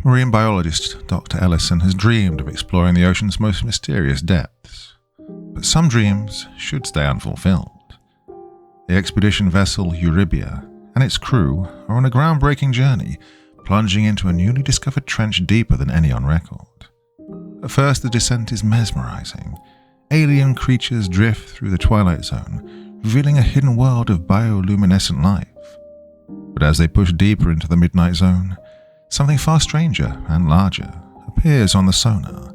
Marine biologist Dr. Ellison has dreamed of exploring the ocean's most mysterious depths. But some dreams should stay unfulfilled. The expedition vessel Eurybia and its crew are on a groundbreaking journey, plunging into a newly discovered trench deeper than any on record. At first, the descent is mesmerizing. Alien creatures drift through the twilight zone, revealing a hidden world of bioluminescent life. But as they push deeper into the midnight zone, something far stranger and larger appears on the sonar,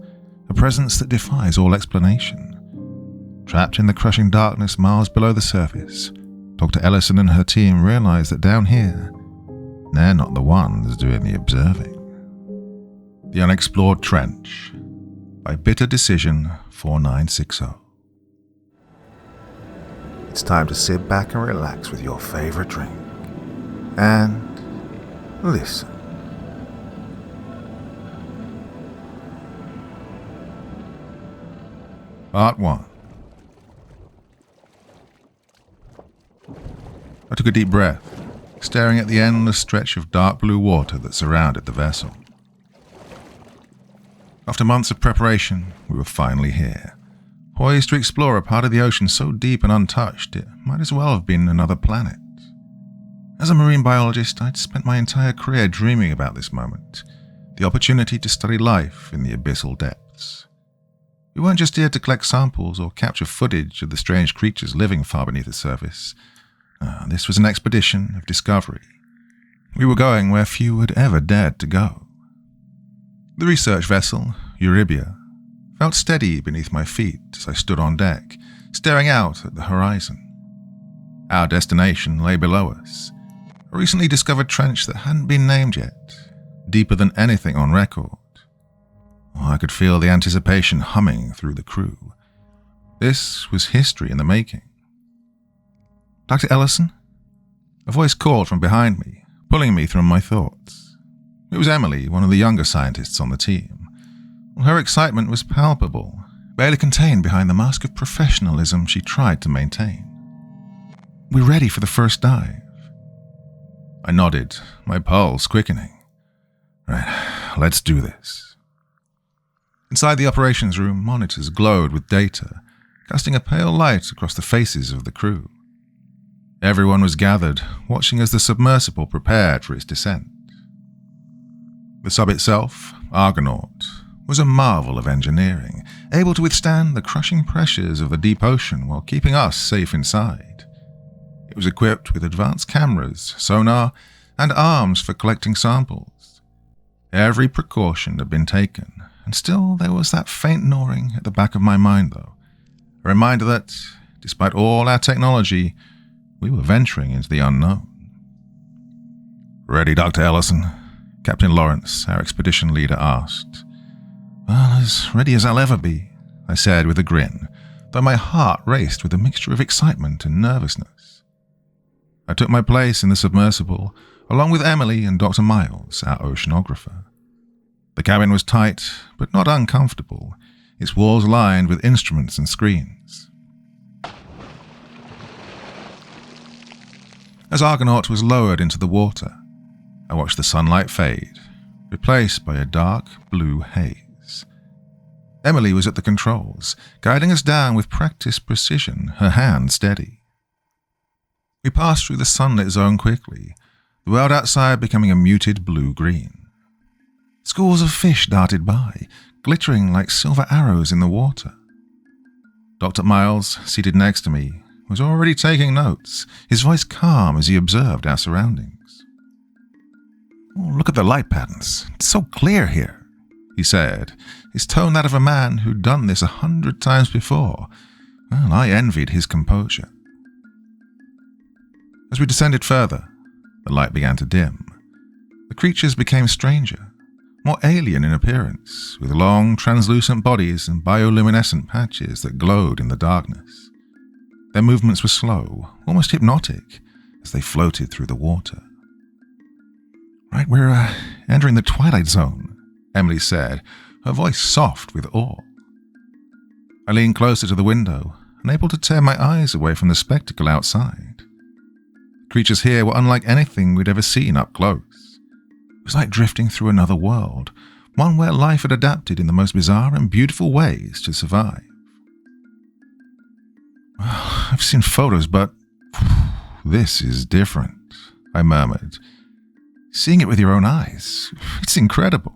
a presence that defies all explanation. Trapped in the crushing darkness miles below the surface, Dr. Ellison and her team realize that down here, they're not the ones doing the observing. The Unexplored Trench by Bitter Decision 4960. It's time to sit back and relax with your favorite drink and listen. Part 1. I took a deep breath, staring at the endless stretch of dark blue water that surrounded the vessel. After months of preparation, we were finally here, poised to explore a part of the ocean so deep and untouched it might as well have been another planet. As a marine biologist, I'd spent my entire career dreaming about this moment, the opportunity to study life in the abyssal depths. We weren't just here to collect samples or capture footage of the strange creatures living far beneath the surface. This was an expedition of discovery. We were going where few had ever dared to go. The research vessel, Eurybia, felt steady beneath my feet as I stood on deck, staring out at the horizon. Our destination lay below us, a recently discovered trench that hadn't been named yet, deeper than anything on record. I could feel the anticipation humming through the crew. This was history in the making. Dr. Ellison? A voice called from behind me, pulling me from my thoughts. It was Emily, one of the younger scientists on the team. Her excitement was palpable, barely contained behind the mask of professionalism she tried to maintain. "We're ready for the first dive." I nodded, my pulse quickening. "Right, let's do this." Inside the operations room, monitors glowed with data, casting a pale light across the faces of the crew. Everyone was gathered, watching as the submersible prepared for its descent. The sub itself, Argonaut, was a marvel of engineering, able to withstand the crushing pressures of the deep ocean while keeping us safe inside. It was equipped with advanced cameras, sonar, and arms for collecting samples. Every precaution had been taken, and still there was that faint gnawing at the back of my mind, though, a reminder that, despite all our technology, we were venturing into the unknown. "Ready, Dr. Ellison?" Captain Lawrence, our expedition leader, asked. "Well, as ready as I'll ever be," I said with a grin, though my heart raced with a mixture of excitement and nervousness. I took my place in the submersible, along with Emily and Dr. Miles, our oceanographer. The cabin was tight, but not uncomfortable, its walls lined with instruments and screens. As Argonaut was lowered into the water, I watched the sunlight fade, replaced by a dark blue haze. Emily was at the controls, guiding us down with practiced precision, her hand steady. We passed through the sunlit zone quickly, the world outside becoming a muted blue-green. Schools of fish darted by, glittering like silver arrows in the water. Dr. Miles, seated next to me, was already taking notes, his voice calm as he observed our surroundings. "Oh, look at the light patterns. It's so clear here," he said, his tone that of a man who'd done this 100 times before. Well, I envied his composure. As we descended further, the light began to dim. The creatures became stranger, more alien in appearance, with long, translucent bodies and bioluminescent patches that glowed in the darkness. Their movements were slow, almost hypnotic, as they floated through the water. "Right, we're entering the twilight zone," Emily said, her voice soft with awe. I leaned closer to the window, unable to tear my eyes away from the spectacle outside. The creatures here were unlike anything we'd ever seen up close. was like drifting through another world, one where life had adapted in the most bizarre and beautiful ways to survive. I've seen photos, but this is different, I murmured. Seeing it with your own eyes, it's incredible.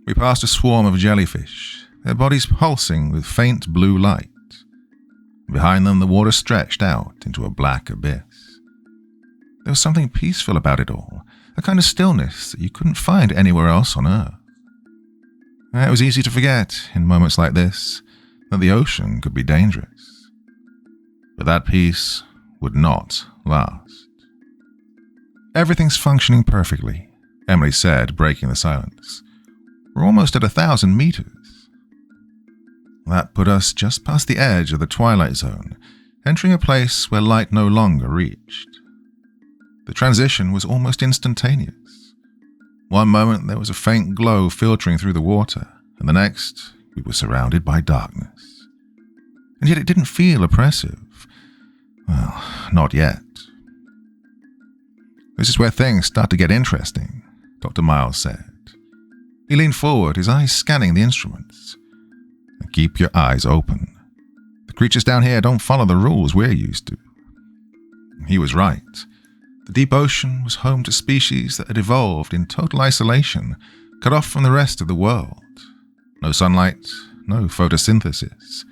We passed a swarm of jellyfish, their bodies pulsing with faint blue light. Behind them, the water stretched out into a black abyss. There was something peaceful about it all, a kind of stillness that you couldn't find anywhere else on Earth. It was easy to forget, in moments like this, that the ocean could be dangerous. But that peace would not last. Everything's functioning perfectly, Emily said, breaking the silence. We're almost at 1,000 meters. That put us just past the edge of the twilight zone, entering a place where light no longer reached. The transition was almost instantaneous. One moment there was a faint glow filtering through the water, and the next we were surrounded by darkness. And yet it didn't feel oppressive. Well, not yet. This is where things start to get interesting, Dr. Miles said. He leaned forward, his eyes scanning the instruments. Keep your eyes open. The creatures down here don't follow the rules we're used to. He was right. The deep ocean was home to species that had evolved in total isolation, cut off from the rest of the world. No sunlight, no photosynthesis.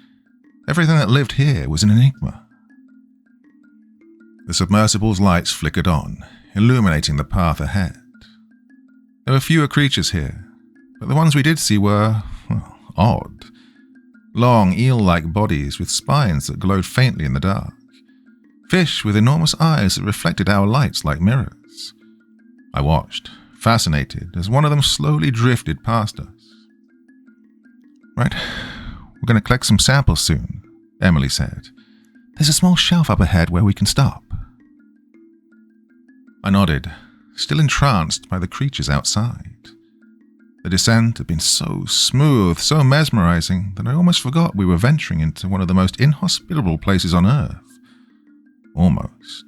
Everything that lived here was an enigma. The submersible's lights flickered on, illuminating the path ahead. There were fewer creatures here, but the ones we did see were, well, odd. Long, eel-like bodies with spines that glowed faintly in the dark. Fish with enormous eyes that reflected our lights like mirrors. I watched, fascinated, as one of them slowly drifted past us. Right, we're going to collect some samples soon, Emily said. There's a small shelf up ahead where we can stop. I nodded, still entranced by the creatures outside. The descent had been so smooth, so mesmerizing, that I almost forgot we were venturing into one of the most inhospitable places on Earth. Almost.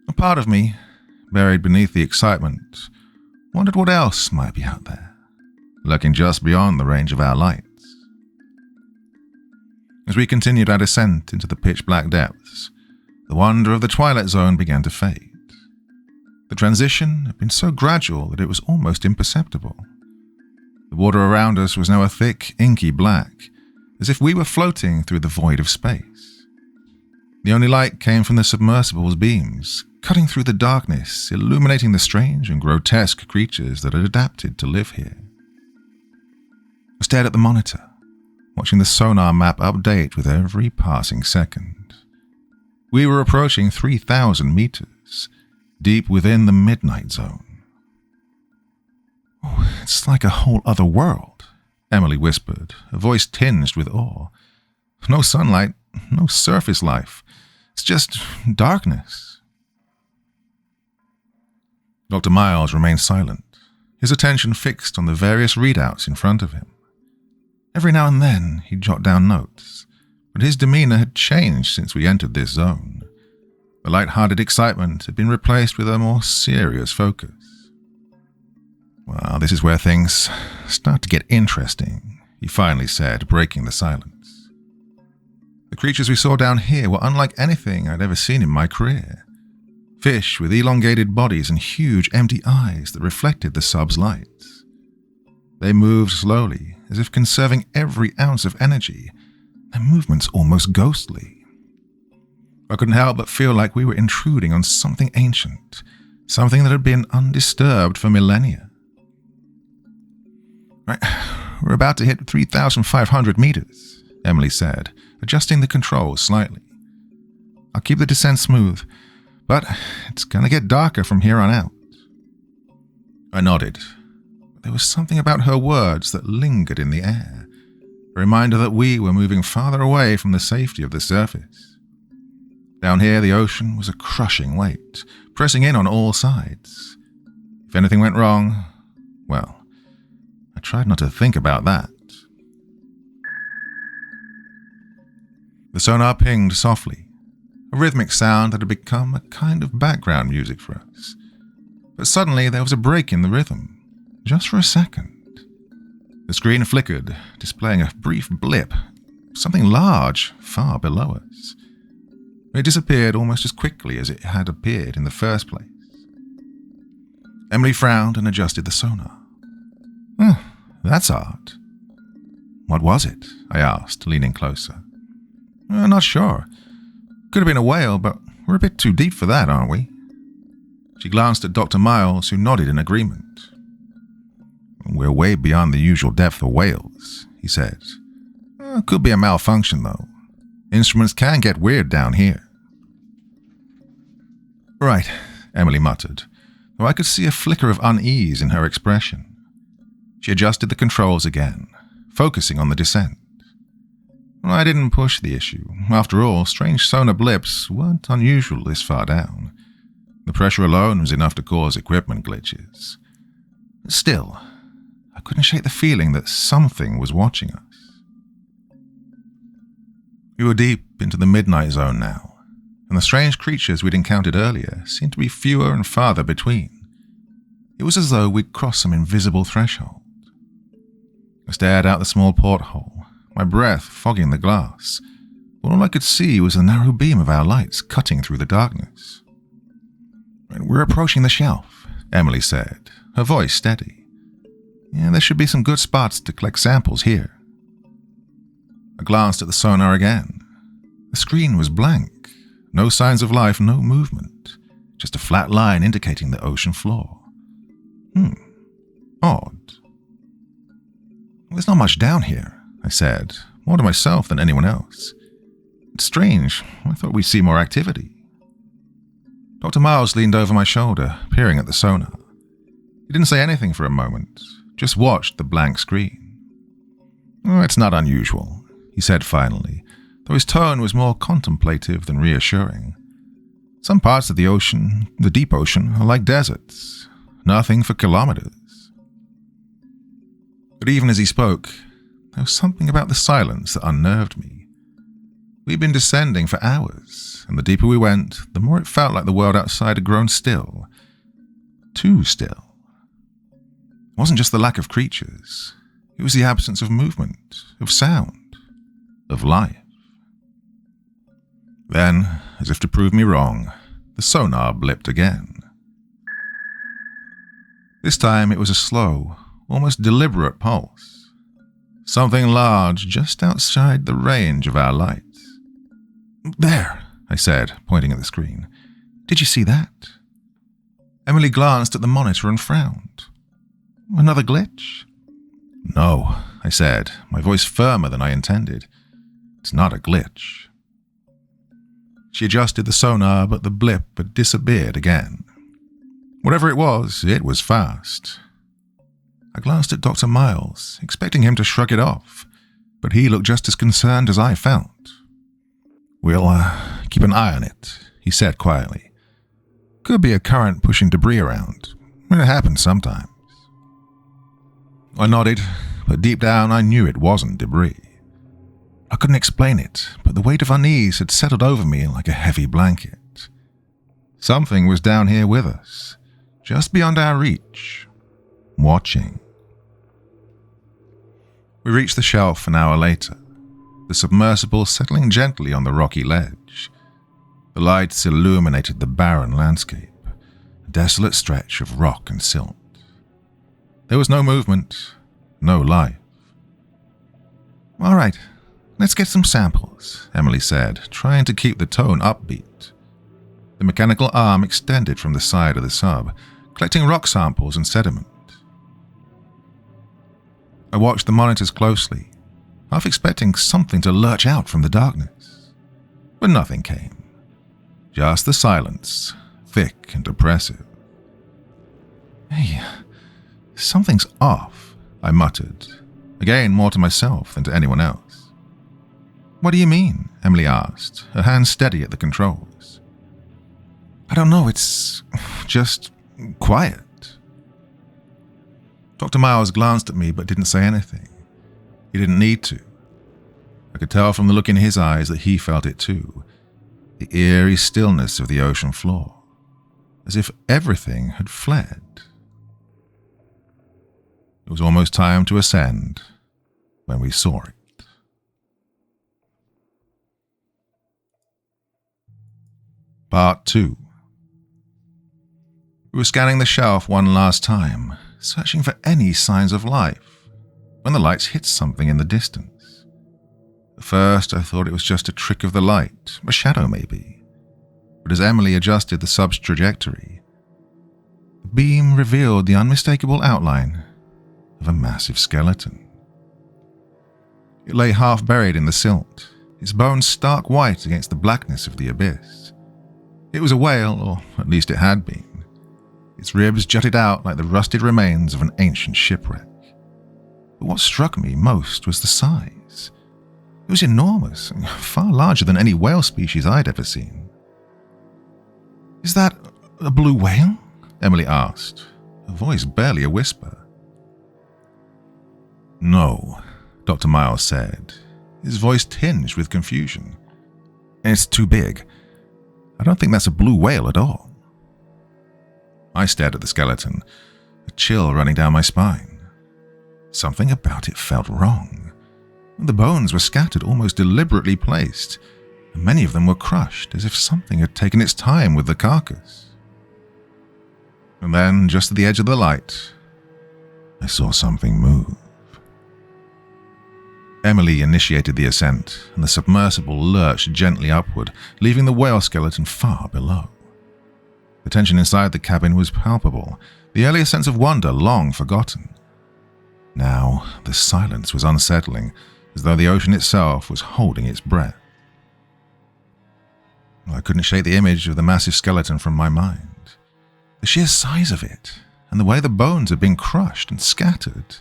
A part of me, buried beneath the excitement, wondered what else might be out there, lurking just beyond the range of our lights. As we continued our descent into the pitch-black depths, the wonder of the twilight zone began to fade. The transition had been so gradual that it was almost imperceptible. The water around us was now a thick, inky black, as if we were floating through the void of space. The only light came from the submersible's beams, cutting through the darkness, illuminating the strange and grotesque creatures that had adapted to live here. I stared at the monitor, watching the sonar map update with every passing second. We were approaching 3,000 meters, deep within the midnight zone. Oh, it's like a whole other world, Emily whispered, her voice tinged with awe. No sunlight, no surface life. It's just darkness. Dr. Miles remained silent, his attention fixed on the various readouts in front of him. Every now and then he'd jot down notes, but his demeanor had changed since we entered this zone. The light-hearted excitement had been replaced with a more serious focus. Well, this is where things start to get interesting, he finally said, breaking the silence. The creatures we saw down here were unlike anything I'd ever seen in my career. Fish with elongated bodies and huge empty eyes that reflected the sub's lights. They moved slowly, as if conserving every ounce of energy, their movements almost ghostly. I couldn't help but feel like we were intruding on something ancient, something that had been undisturbed for millennia. Right, we're about to hit 3,500 meters, Emily said, adjusting the controls slightly. I'll keep the descent smooth, but it's gonna get darker from here on out. I nodded. There was something about her words that lingered in the air, a reminder that we were moving farther away from the safety of the surface. Down here, the ocean was a crushing weight, pressing in on all sides. If anything went wrong, well, I tried not to think about that. The sonar pinged softly, a rhythmic sound that had become a kind of background music for us. But suddenly there was a break in the rhythm, just for a second. The screen flickered, displaying a brief blip, something large far below us. It disappeared almost as quickly as it had appeared in the first place. Emily frowned and adjusted the sonar. That's odd. What was it? I asked, leaning closer. Not sure. Could have been a whale, but we're a bit too deep for that, aren't we? She glanced at Dr. Miles, who nodded in agreement. We're way beyond the usual depth of whales, he said. Could be a malfunction, though. Instruments can get weird down here. Right, Emily muttered, though I could see a flicker of unease in her expression. She adjusted the controls again, focusing on the descent. I didn't push the issue. After all, strange sonar blips weren't unusual this far down. The pressure alone was enough to cause equipment glitches. Still, I couldn't shake the feeling that something was watching us. We were deep into the midnight zone now, and the strange creatures we'd encountered earlier seemed to be fewer and farther between. It was as though we'd crossed some invisible threshold. I stared out the small porthole, my breath fogging the glass, but all I could see was the narrow beam of our lights cutting through the darkness. We're approaching the shelf, Emily said, her voice steady. There should be some good spots to collect samples here. I glanced at the sonar again. The screen was blank. No signs of life, no movement. Just a flat line indicating the ocean floor. Odd. There's not much down here, I said, more to myself than anyone else. It's strange. I thought we'd see more activity. Dr. Miles leaned over my shoulder, peering at the sonar. He didn't say anything for a moment, just watched the blank screen. It's not unusual, he said finally, though his tone was more contemplative than reassuring. Some parts of the ocean, the deep ocean, are like deserts. Nothing for kilometers. But even as he spoke, there was something about the silence that unnerved me. We'd been descending for hours, and the deeper we went, the more it felt like the world outside had grown still. Too still. It wasn't just the lack of creatures. It was the absence of movement, of sound, of life. Then, as if to prove me wrong, the sonar blipped again. This time it was a slow, almost deliberate pulse. Something large just outside the range of our lights. There, I said, pointing at the screen. Did you see that? Emily glanced at the monitor and frowned. Another glitch? No, I said, my voice firmer than I intended. It's not a glitch. She adjusted the sonar, but the blip had disappeared again. Whatever it was fast. I glanced at Dr. Miles, expecting him to shrug it off, but he looked just as concerned as I felt. We'll keep an eye on it, he said quietly. Could be a current pushing debris around. It happens sometimes. I nodded, but deep down I knew it wasn't debris. I couldn't explain it, but the weight of unease had settled over me like a heavy blanket. Something was down here with us, just beyond our reach, watching. We reached the shelf an hour later, the submersible settling gently on the rocky ledge. The lights illuminated the barren landscape, a desolate stretch of rock and silt. There was no movement, no life. All right, let's get some samples, Emily said, trying to keep the tone upbeat. The mechanical arm extended from the side of the sub, collecting rock samples and sediment. I watched the monitors closely, half expecting something to lurch out from the darkness. But nothing came. Just the silence, thick and oppressive. Hey, something's off, I muttered, again more to myself than to anyone else. What do you mean? Emily asked, her hand steady at the controls. I don't know, it's just quiet. Dr. Miles glanced at me but didn't say anything. He didn't need to. I could tell from the look in his eyes that he felt it too, the eerie stillness of the ocean floor. as if everything had fled. It was almost time to ascend when we saw it. Part 2. We were scanning the shelf one last time, searching for any signs of life, when the lights hit something in the distance. At first, I thought it was just a trick of the light, a shadow maybe. But as Emily adjusted the sub's trajectory, the beam revealed the unmistakable outline of a massive skeleton. It lay half buried in the silt, its bones stark white against the blackness of the abyss. It was a whale, or at least it had been. Its ribs jutted out like the rusted remains of an ancient shipwreck. But what struck me most was the size. It was enormous, far larger than any whale species I'd ever seen. "Is that a blue whale?" Emily asked, her voice barely a whisper. "No," Dr. Miles said, his voice tinged with confusion. "It's too big. I don't think that's a blue whale at all." I stared at the skeleton, a chill running down my spine. Something about it felt wrong. The bones were scattered, almost deliberately placed, and many of them were crushed, as if something had taken its time with the carcass. And then, just at the edge of the light, I saw something move. Emily initiated the ascent, and the submersible lurched gently upward, leaving the whale skeleton far below. The tension inside the cabin was palpable, the earlier sense of wonder long forgotten. Now, the silence was unsettling, as though the ocean itself was holding its breath. I couldn't shake the image of the massive skeleton from my mind. The sheer size of it, and the way the bones had been crushed and scattered,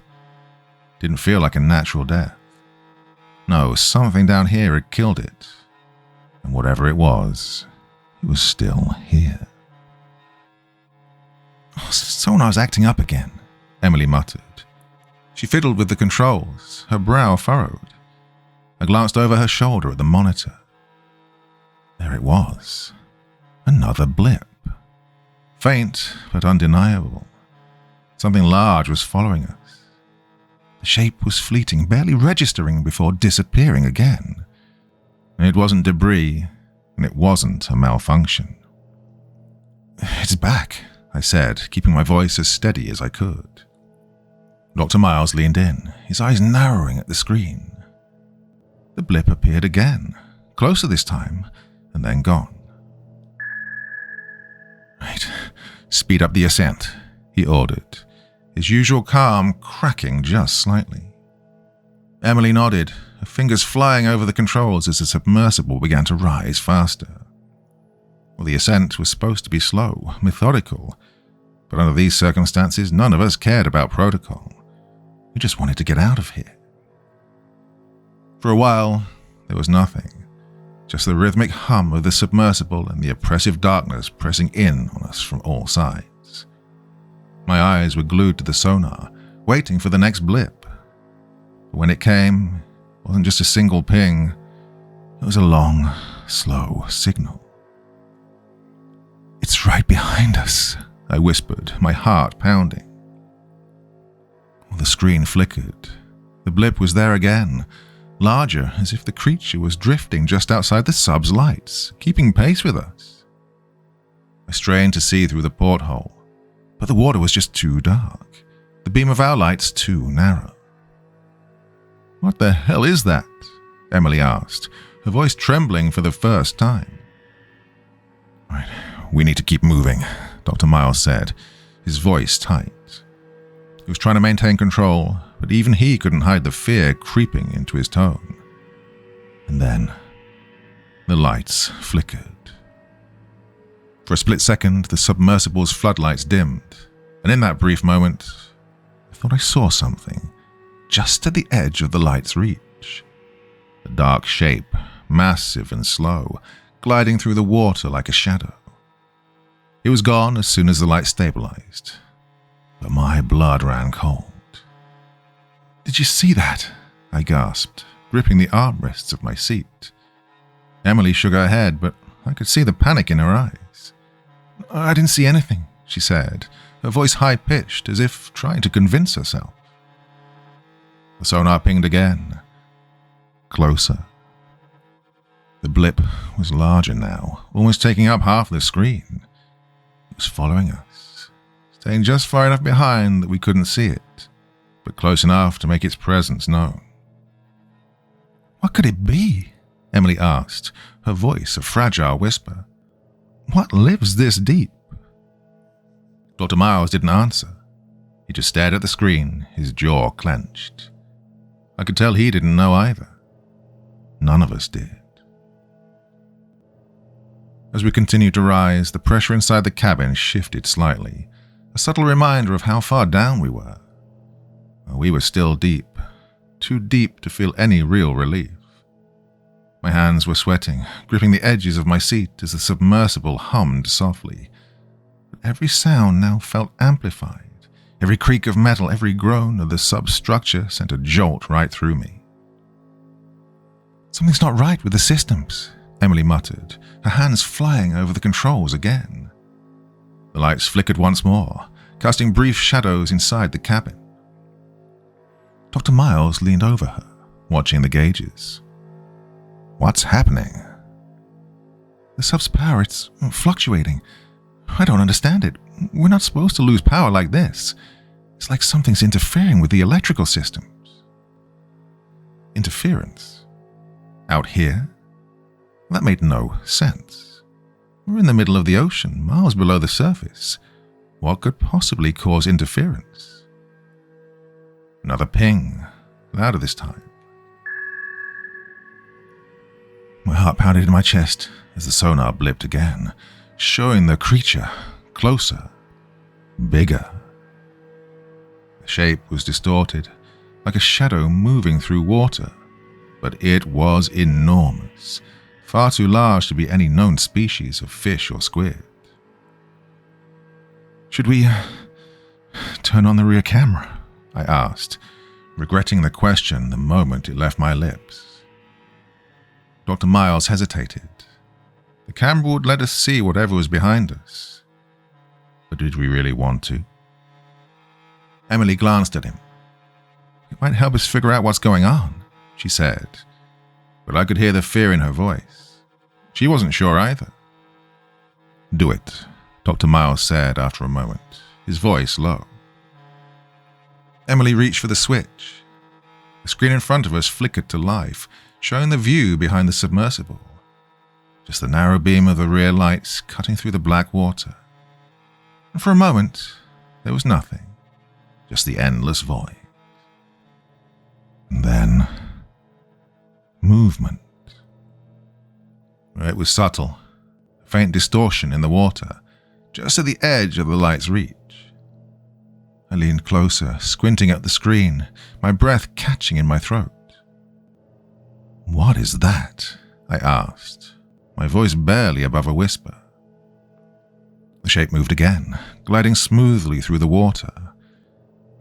didn't feel like a natural death. No, something down here had killed it, and whatever it was still here. "Sonar's acting up again," Emily muttered. She fiddled with the controls, her brow furrowed. I glanced over her shoulder at the monitor. There it was. Another blip. Faint, but undeniable. Something large was following us. The shape was fleeting, barely registering before disappearing again. It wasn't debris, and it wasn't a malfunction. "It's back," I said, keeping my voice as steady as I could. Dr. Miles leaned in, his eyes narrowing at the screen. The blip appeared again, closer this time, and then gone. "Right, speed up the ascent," he ordered, his usual calm cracking just slightly. Emily nodded, her fingers flying over the controls as the submersible began to rise faster. Well, the ascent was supposed to be slow, methodical, but under these circumstances, none of us cared about protocol. We just wanted to get out of here. For a while, there was nothing, just the rhythmic hum of the submersible and the oppressive darkness pressing in on us from all sides. My eyes were glued to the sonar, waiting for the next blip. But when it came, it wasn't just a single ping, it was a long, slow signal. "It's right behind us," I whispered, my heart pounding. The screen flickered. The blip was there again, larger, as if the creature was drifting just outside the sub's lights, keeping pace with us. I strained to see through the porthole, but the water was just too dark, the beam of our lights too narrow. "What the hell is that?" Emily asked, her voice trembling for the first time. "Right, we need to keep moving," Dr. Miles said, his voice tight. He was trying to maintain control, but even he couldn't hide the fear creeping into his tone. And then, the lights flickered. For a split second, the submersible's floodlights dimmed, and in that brief moment, I thought I saw something, just at the edge of the light's reach. A dark shape, massive and slow, gliding through the water like a shadow. It was gone as soon as the light stabilized, but my blood ran cold. "Did you see that?" I gasped, gripping the armrests of my seat. Emily shook her head, but I could see the panic in her eyes. I didn't see anything, she said, her voice high-pitched as if trying to convince herself. The sonar pinged again. Closer. The blip was larger now, almost taking up half the screen. It was following us, staying just far enough behind that we couldn't see it, but close enough to make its presence known. What could it be? Emily asked, her voice a fragile whisper. What lives this deep? Dr. Miles didn't answer. He just stared at the screen, his jaw clenched. I could tell he didn't know either. None of us did. As we continued to rise, the pressure inside the cabin shifted slightly, a subtle reminder of how far down we were. We were still deep, too deep to feel any real relief. My hands were sweating, gripping the edges of my seat as the submersible hummed softly. But every sound now felt amplified. Every creak of metal, every groan of the substructure sent a jolt right through me. Something's not right with the systems, Emily muttered, her hands flying over the controls again. The lights flickered once more, casting brief shadows inside the cabin. Dr. Miles leaned over her, watching the gauges. What's happening? The sub's power, it's fluctuating. I don't understand it. We're not supposed to lose power like this. It's like something's interfering with the electrical systems. Interference? Out here? That made no sense. We're in the middle of the ocean, miles below the surface. What could possibly cause interference? Another ping, louder this time. My heart pounded in my chest as the sonar blipped again, showing the creature closer, bigger. The shape was distorted, like a shadow moving through water, but it was enormous, far too large to be any known species of fish or squid. Should we turn on the rear camera? I asked, regretting the question the moment it left my lips. Dr. Miles hesitated. The camera would let us see whatever was behind us. But did we really want to? Emily glanced at him. It might help us figure out what's going on, she said, but I could hear the fear in her voice. She wasn't sure either. Do it, Dr. Miles said after a moment, his voice low. Emily reached for the switch. The screen in front of us flickered to life, showing the view behind the submersible. Just the narrow beam of the rear lights cutting through the black water. And for a moment, there was nothing, just the endless void. And then, movement. It was subtle, a faint distortion in the water, just at the edge of the light's reach. I leaned closer, squinting at the screen, my breath catching in my throat. What is that? I asked, my voice barely above a whisper. The shape moved again, gliding smoothly through the water.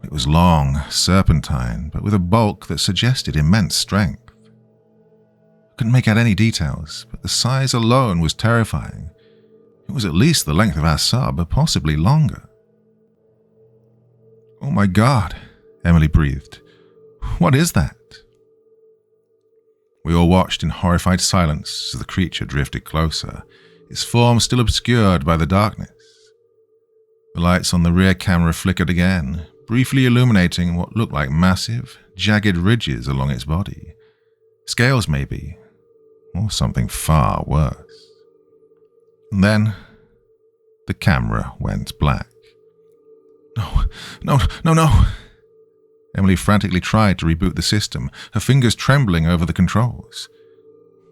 It was long, serpentine, but with a bulk that suggested immense strength. I couldn't make out any details, but the size alone was terrifying. It was at least the length of our sub, but possibly longer. Oh my God, Emily breathed. What is that? We all watched in horrified silence as the creature drifted closer, its form still obscured by the darkness. The lights on the rear camera flickered again, briefly illuminating what looked like massive, jagged ridges along its body. Scales, maybe, or something far worse. And then, the camera went black. No. Emily frantically tried to reboot the system, her fingers trembling over the controls.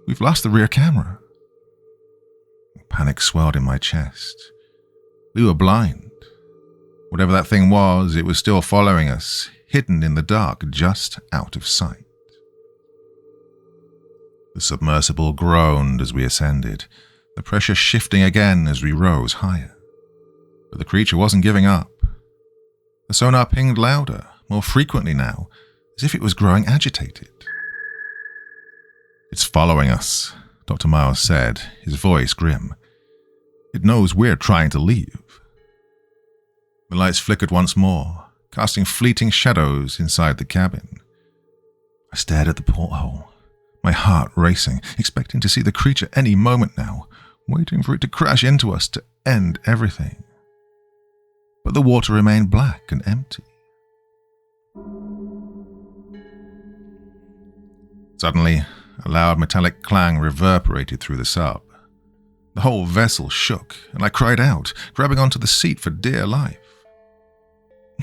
We've lost the rear camera. Panic swelled in my chest. We were blind. Whatever that thing was, it was still following us, hidden in the dark, just out of sight. The submersible groaned as we ascended, the pressure shifting again as we rose higher. But the creature wasn't giving up. The sonar pinged louder, more frequently now, as if it was growing agitated. It's following us, Dr. Miles said, his voice grim. It knows we're trying to leave. The lights flickered once more, casting fleeting shadows inside the cabin. I stared at the porthole, my heart racing, expecting to see the creature any moment now, waiting for it to crash into us to end everything. But the water remained black and empty. Suddenly, a loud metallic clang reverberated through the sub. The whole vessel shook, and I cried out, grabbing onto the seat for dear life.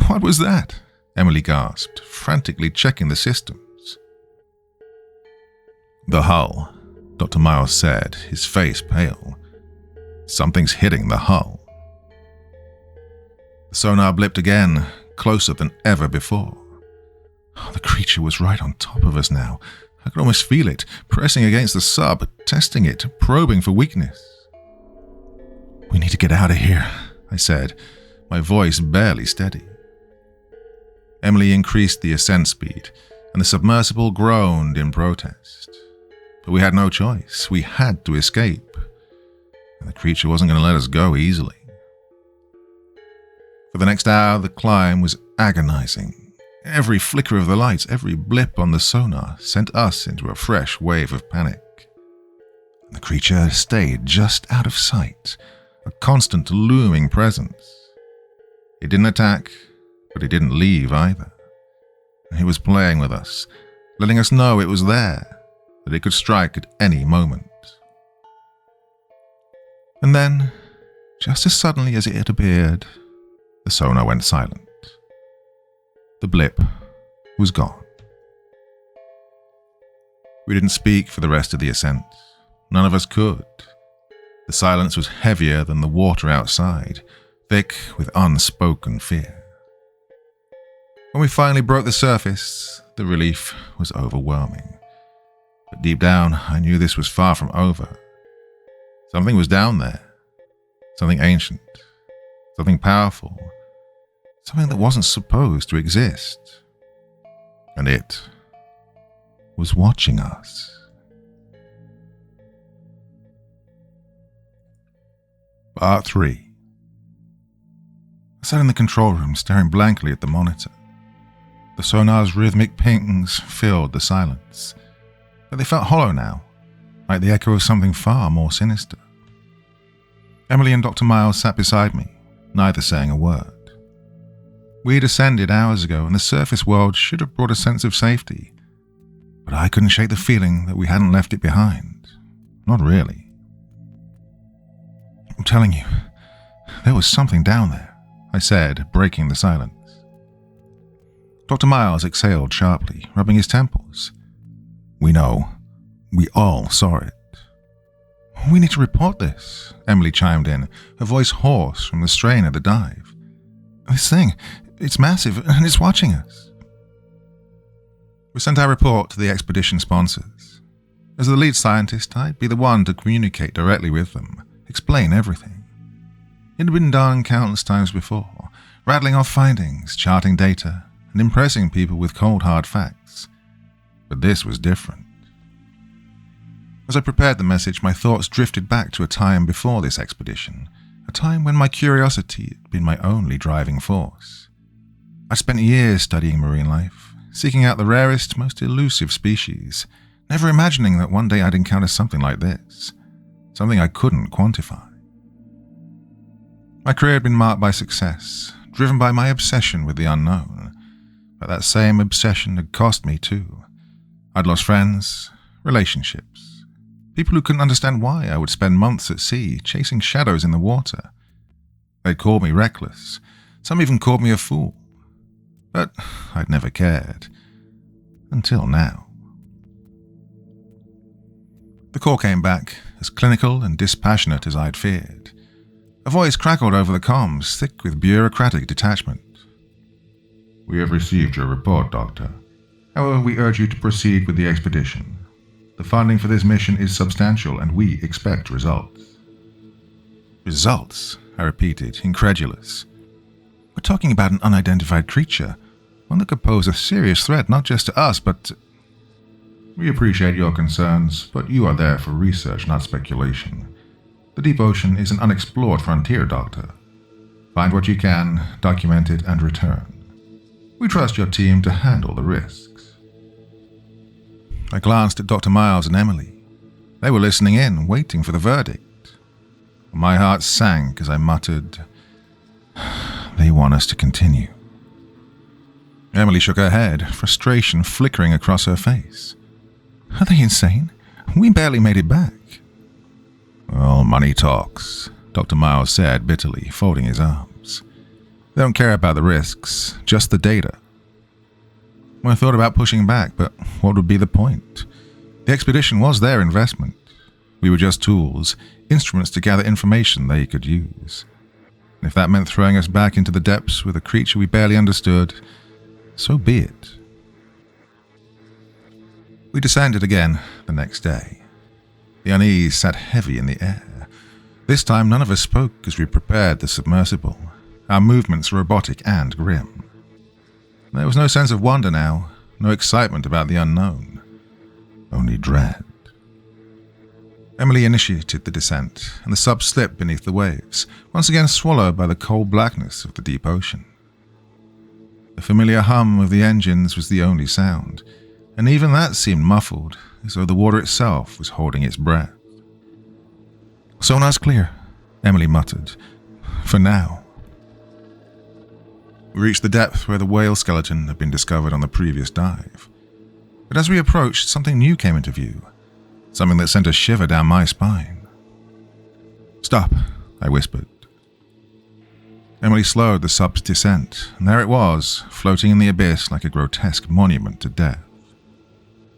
"What was that?" Emily gasped, frantically checking the systems. "The hull," Dr. Miles said, his face pale. "Something's hitting the hull." The sonar blipped again, closer than ever before. The creature was right on top of us now. I could almost feel it, pressing against the sub, testing it, probing for weakness. "We need to get out of here," I said, my voice barely steady. Emily increased the ascent speed, and the submersible groaned in protest. But we had no choice. We had to escape. And the creature wasn't going to let us go easily. For the next hour, the climb was agonizing. Every flicker of the lights, every blip on the sonar sent us into a fresh wave of panic. The creature stayed just out of sight, a constant looming presence. It didn't attack, but it didn't leave either. It was playing with us, letting us know it was there, that it could strike at any moment. And then, just as suddenly as it had appeared, the sonar went silent. The blip was gone. We didn't speak for the rest of the ascent. None of us could. The silence was heavier than the water outside, thick with unspoken fear. When we finally broke the surface, the relief was overwhelming. But deep down, I knew this was far from over. Something was down there. Something ancient. Something powerful. Something that wasn't supposed to exist. And it was watching us. Part 3. I sat in the control room, staring blankly at the monitor. The sonar's rhythmic pings filled the silence, but they felt hollow now, like the echo of something far more sinister. Emily and Dr. Miles sat beside me, neither saying a word. We'd ascended hours ago, and the surface world should have brought a sense of safety, but I couldn't shake the feeling that we hadn't left it behind. Not really. "I'm telling you, there was something down there," I said, breaking the silence. Dr. Miles exhaled sharply, rubbing his temples. "We know. We all saw it." "We need to report this," Emily chimed in, her voice hoarse from the strain of the dive. "This thing, it's massive, and it's watching us." We sent our report to the expedition sponsors. As the lead scientist, I'd be the one to communicate directly with them, explain everything. It had been done countless times before, rattling off findings, charting data, and impressing people with cold hard facts. But this was different. As I prepared the message, my thoughts drifted back to a time before this expedition, a time when my curiosity had been my only driving force. I spent years studying marine life, seeking out the rarest, most elusive species, never imagining that one day I'd encounter something like this, something I couldn't quantify. My career had been marked by success, driven by my obsession with the unknown, but that same obsession had cost me too. I'd lost friends, relationships, people who couldn't understand why I would spend months at sea chasing shadows in the water. They'd called me reckless, some even called me a fool, but I'd never cared, until now. The call came back, as clinical and dispassionate as I'd feared. A voice crackled over the comms, thick with bureaucratic detachment. "We have received your report, Doctor. However, we urge you to proceed with the expedition. The funding for this mission is substantial, and we expect results." "Results?" I repeated, incredulous. "We're talking about an unidentified creature, one that could pose a serious threat not just to us, but to—" "We appreciate your concerns, but you are there for research, not speculation. The deep ocean is an unexplored frontier, Doctor. Find what you can, document it, and return. We trust your team to handle the risks. I glanced at Dr. Miles and Emily. They were listening in, waiting for the verdict. My heart sank as I muttered, "They want us to continue." Emily shook her head, frustration flickering across her face. "Are they insane? We barely made it back." "Well, money talks," Dr. Miles said bitterly, folding his arms. "They don't care about the risks, just the data." I thought about pushing back, but what would be the point? The expedition was their investment. We were just tools, instruments to gather information they could use. And if that meant throwing us back into the depths with a creature we barely understood, so be it. We descended again the next day. The unease sat heavy in the air. This time none of us spoke as we prepared the submersible, our movements robotic and grim. There was no sense of wonder now, no excitement about the unknown, only dread. Emily initiated the descent, and the sub slipped beneath the waves, once again swallowed by the cold blackness of the deep ocean. The familiar hum of the engines was the only sound, and even that seemed muffled, as though the water itself was holding its breath. "Sonar's clear," Emily muttered. "For now." We reached the depth where the whale skeleton had been discovered on the previous dive. But as we approached, something new came into view, something that sent a shiver down my spine. "Stop," I whispered. Emily slowed the sub's descent, and there it was, floating in the abyss like a grotesque monument to death.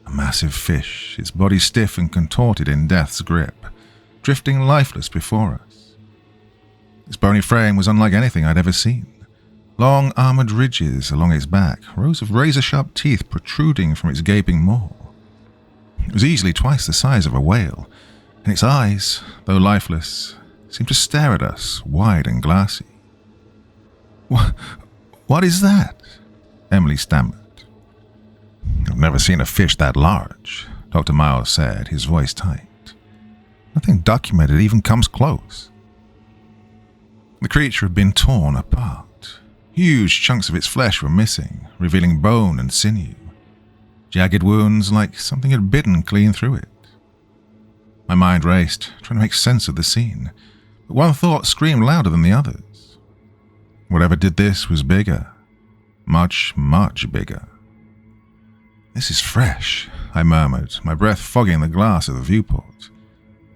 A massive fish, its body stiff and contorted in death's grip, drifting lifeless before us. Its bony frame was unlike anything I'd ever seen. Long armored ridges along its back, rows of razor-sharp teeth protruding from its gaping maw. It was easily twice the size of a whale, and its eyes, though lifeless, seemed to stare at us, wide and glassy. What is that?" Emily stammered. "I've never seen a fish that large," Dr. Miles said, his voice tight. "Nothing documented even comes close." The creature had been torn apart. Huge chunks of its flesh were missing, revealing bone and sinew. Jagged wounds like something had bitten clean through it. My mind raced, trying to make sense of the scene, but one thought screamed louder than the others. Whatever did this was bigger. Much, much bigger. "This is fresh," I murmured, my breath fogging the glass of the viewport.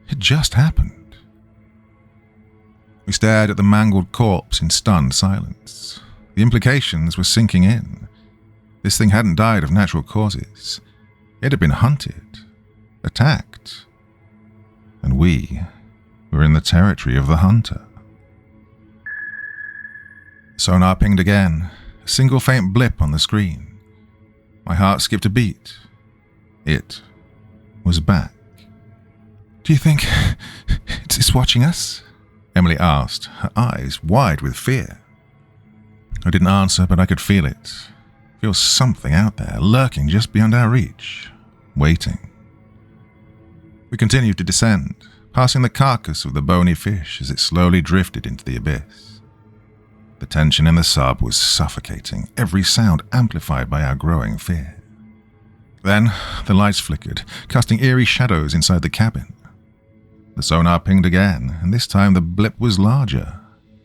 It just happened. We stared at the mangled corpse in stunned silence. The implications were sinking in. This thing hadn't died of natural causes. It had been hunted, attacked, and we were in the territory of the hunter. Sonar pinged again, a single faint blip on the screen. My heart skipped a beat. It was back. "Do you think it's watching us?" Emily asked, her eyes wide with fear. I didn't answer, but I could feel it. Feel something out there, lurking just beyond our reach, waiting. We continued to descend, passing the carcass of the bony fish as it slowly drifted into the abyss. The tension in the sub was suffocating, every sound amplified by our growing fear. Then the lights flickered, casting eerie shadows inside the cabin. The sonar pinged again, and this time the blip was larger,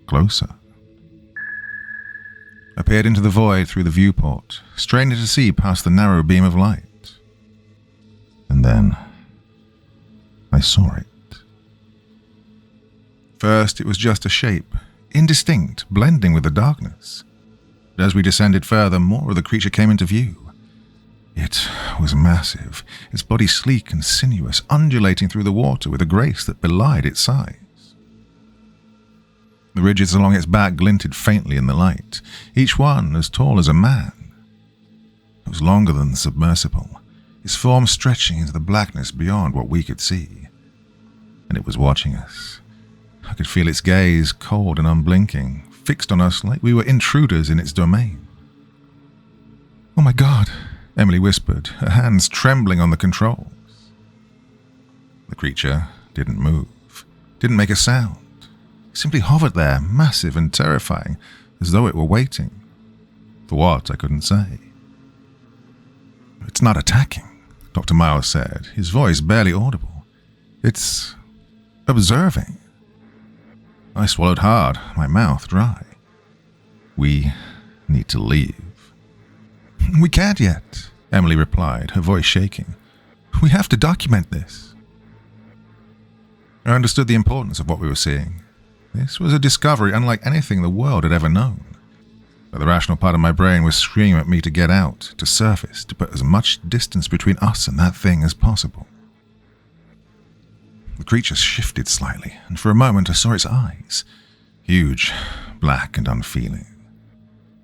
closer. I peered into the void through the viewport, straining to see past the narrow beam of light. And then I saw it. First, it was just a shape, indistinct, blending with the darkness. But as we descended further, more of the creature came into view. It was massive, its body sleek and sinuous, undulating through the water with a grace that belied its size. The ridges along its back glinted faintly in the light, each one as tall as a man. It was longer than the submersible, its form stretching into the blackness beyond what we could see. And it was watching us. I could feel its gaze, cold and unblinking, fixed on us like we were intruders in its domain. "Oh my God," Emily whispered, her hands trembling on the controls. The creature didn't move. didn't make a sound. It simply hovered there, massive and terrifying, as though it were waiting. For what, I couldn't say. "It's not attacking," Dr. Miles said, his voice barely audible. "It's observing." I swallowed hard, my mouth dry. "We need to leave." "We can't yet," Emily replied, her voice shaking. "We have to document this." I understood the importance of what we were seeing. This was a discovery unlike anything the world had ever known. But the rational part of my brain was screaming at me to get out, to surface, to put as much distance between us and that thing as possible. The creature shifted slightly, and for a moment I saw its eyes, huge, black and unfeeling.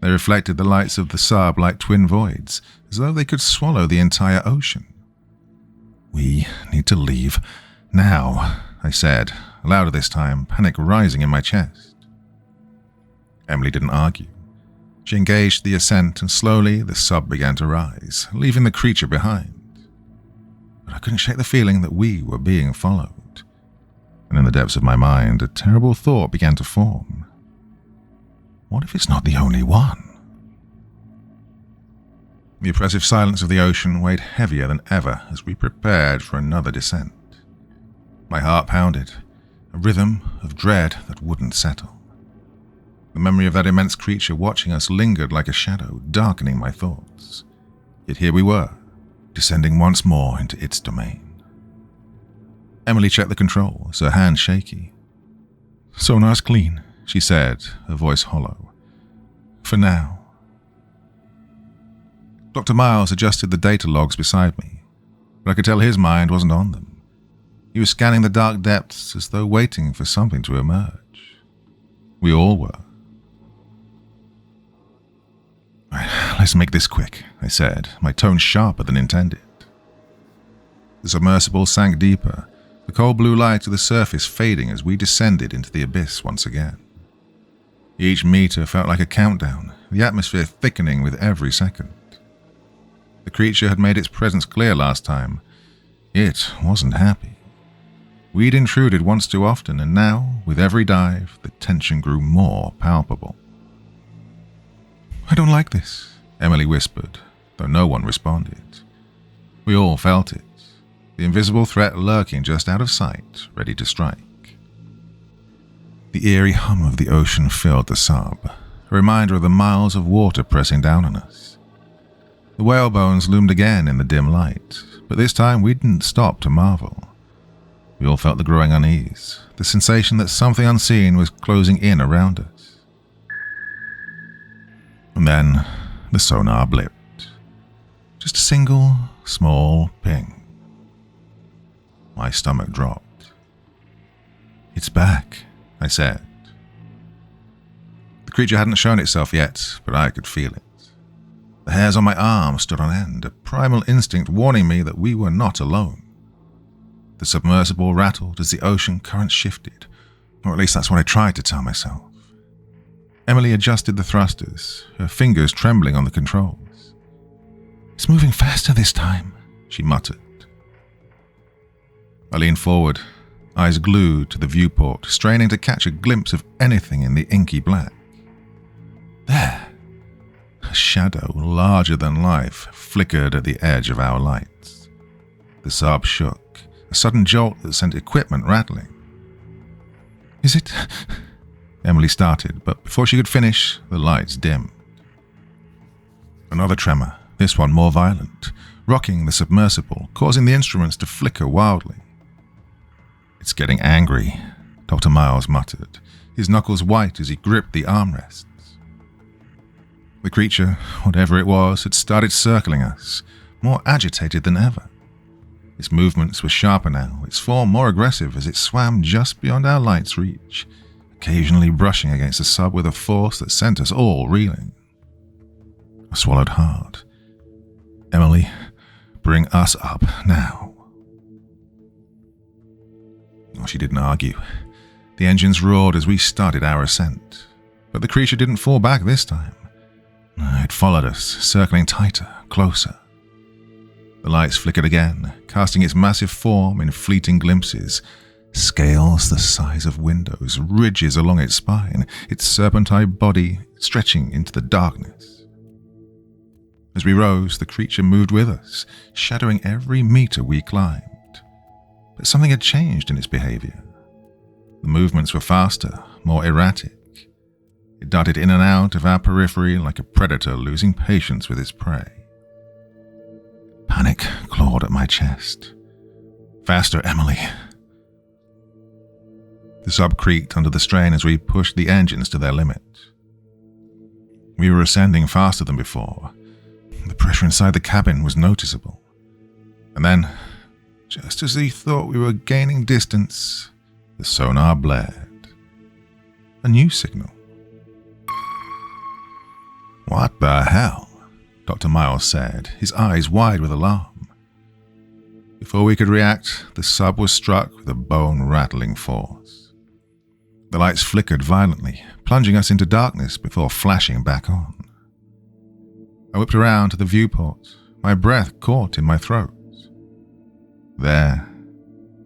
They reflected the lights of the sub like twin voids, as though they could swallow the entire ocean. "We need to leave now," I said, louder this time, panic rising in my chest. Emily didn't argue. She engaged the ascent, and slowly the sub began to rise, leaving the creature behind. But I couldn't shake the feeling that we were being followed. And in the depths of my mind, a terrible thought began to form. What if it's not the only one? The oppressive silence of the ocean weighed heavier than ever as we prepared for another descent. My heart pounded, a rhythm of dread that wouldn't settle. The memory of that immense creature watching us lingered like a shadow, darkening my thoughts. Yet here we were, descending once more into its domain. Emily checked the controls, her hands shaky. "Sonar's clean," she said, her voice hollow. "For now." Dr. Miles adjusted the data logs beside me, but I could tell his mind wasn't on them. He was scanning the dark depths as though waiting for something to emerge. We all were. "Let's make this quick," I said, my tone sharper than intended. The submersible sank deeper, the cold blue light of the surface fading as we descended into the abyss once again. Each meter felt like a countdown, the atmosphere thickening with every second. The creature had made its presence clear last time. It wasn't happy. We'd intruded once too often, and now, with every dive, the tension grew more palpable. "I don't like this," Emily whispered, though no one responded. We all felt it, the invisible threat lurking just out of sight, ready to strike. The eerie hum of the ocean filled the sub, a reminder of the miles of water pressing down on us. The whale bones loomed again in the dim light, but this time we didn't stop to marvel. We all felt the growing unease, the sensation that something unseen was closing in around us. And then the sonar blipped. Just a single, small ping. My stomach dropped. "It's back," I said. The creature hadn't shown itself yet, but I could feel it. The hairs on my arm stood on end, a primal instinct warning me that we were not alone. The submersible rattled as the ocean current shifted, or at least that's what I tried to tell myself. Emily adjusted the thrusters, her fingers trembling on the controls. "It's moving faster this time," she muttered. I leaned forward, eyes glued to the viewport, straining to catch a glimpse of anything in the inky black. There! A shadow larger than life flickered at the edge of our lights. The sub shook, a sudden jolt that sent equipment rattling. "Is it?" Emily started, but before she could finish, the lights dimmed. Another tremor, this one more violent, rocking the submersible, causing the instruments to flicker wildly. "It's getting angry," Dr. Miles muttered, his knuckles white as he gripped the armrests. The creature, whatever it was, had started circling us, more agitated than ever. Its movements were sharper now, its form more aggressive as it swam just beyond our light's reach, occasionally brushing against the sub with a force that sent us all reeling. I swallowed hard. "Emily, bring us up now." Well, she didn't argue. The engines roared as we started our ascent, but the creature didn't fall back this time. It followed us, circling tighter, closer. The lights flickered again, casting its massive form in fleeting glimpses, Scales the size of windows, ridges along its spine, its serpentine body stretching into the darkness. As we rose, the creature moved with us, shadowing every meter we climbed. But something had changed in its behavior. The movements were faster, more erratic. It darted in and out of our periphery like a predator losing patience with its prey. Panic clawed at my chest. "Faster, Emily." The sub creaked under the strain as we pushed the engines to their limit. We were ascending faster than before. The pressure inside the cabin was noticeable. And then, just as we thought we were gaining distance, the sonar blared. A new signal. "What the hell?" Dr. Miles said, his eyes wide with alarm. Before we could react, the sub was struck with a bone-rattling force. The lights flickered violently, plunging us into darkness before flashing back on. I whipped around to the viewport, my breath caught in my throat. There,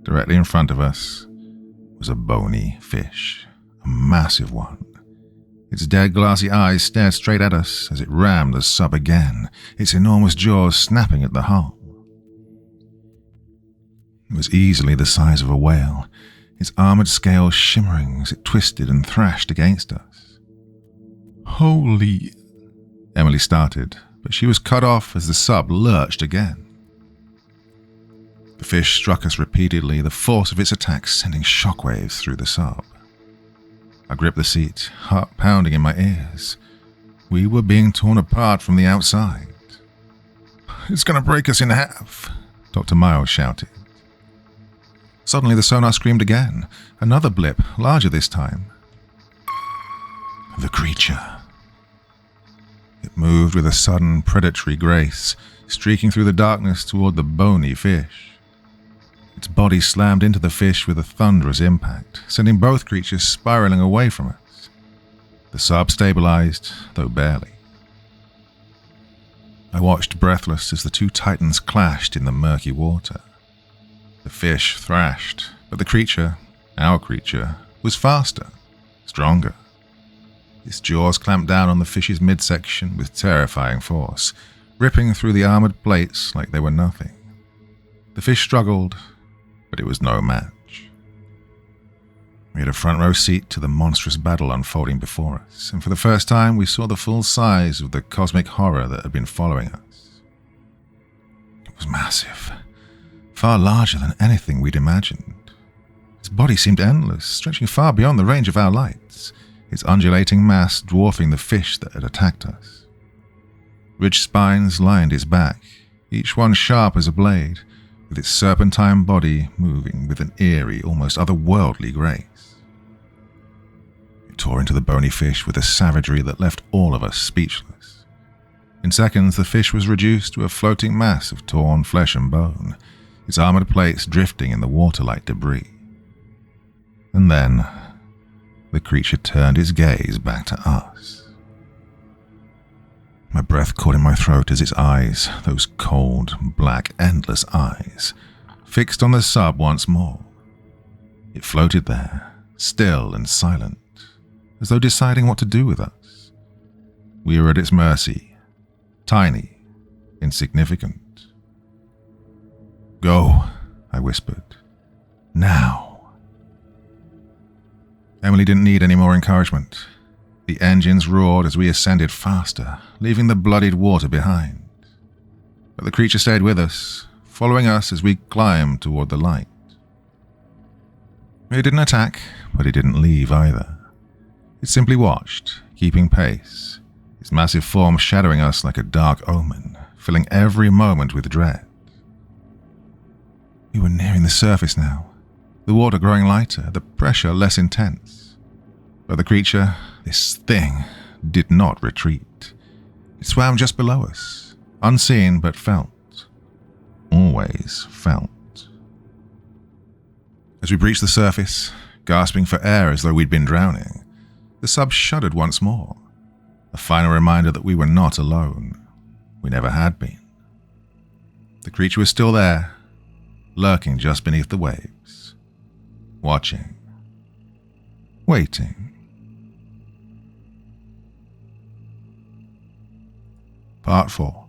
directly in front of us, was a bony fish, a massive one. Its dead glassy eyes stared straight at us as it rammed the sub again, its enormous jaws snapping at the hull. It was easily the size of a whale, its armored scales shimmering as it twisted and thrashed against us. "Holy..." Emily started, but she was cut off as the sub lurched again. The fish struck us repeatedly, the force of its attack sending shockwaves through the sub. I gripped the seat, heart pounding in my ears. We were being torn apart from the outside. "It's going to break us in half," Dr. Miles shouted. Suddenly the sonar screamed again, another blip, larger this time. The creature. It moved with a sudden predatory grace, streaking through the darkness toward the bony fish. Its body slammed into the fish with a thunderous impact, sending both creatures spiraling away from us. The sub stabilized, though barely. I watched breathless as the two titans clashed in the murky water. The fish thrashed, but the creature, our creature, was faster, stronger. Its jaws clamped down on the fish's midsection with terrifying force, ripping through the armored plates like they were nothing. The fish struggled, but it was no match. We had a front row seat to the monstrous battle unfolding before us, and for the first time we saw the full size of the cosmic horror that had been following us. It was massive, far larger than anything we'd imagined. Its body seemed endless, stretching far beyond the range of our lights, its undulating mass dwarfing the fish that had attacked us. Ridged spines lined its back, each one sharp as a blade, with its serpentine body moving with an eerie, almost otherworldly grace. It tore into the bony fish with a savagery that left all of us speechless. In seconds, the fish was reduced to a floating mass of torn flesh and bone, its armored plates drifting in the water like debris. And then, the creature turned its gaze back to us. My breath caught in my throat as its eyes, those cold, black, endless eyes, fixed on the sub once more. It floated there, still and silent, as though deciding what to do with us. We were at its mercy, tiny, insignificant. "Go," I whispered. "Now." Emily didn't need any more encouragement. The engines roared as we ascended faster, leaving the bloodied water behind. But the creature stayed with us, following us as we climbed toward the light. It didn't attack, but it didn't leave either. It simply watched, keeping pace, its massive form shadowing us like a dark omen, filling every moment with dread. We were nearing the surface now, the water growing lighter, the pressure less intense. But the creature, this thing, did not retreat. It swam just below us, unseen but felt. Always felt. As we breached the surface, gasping for air as though we'd been drowning, the sub shuddered once more, a final reminder that we were not alone. We never had been. The creature was still there, lurking just beneath the waves. watching, waiting. Part 4.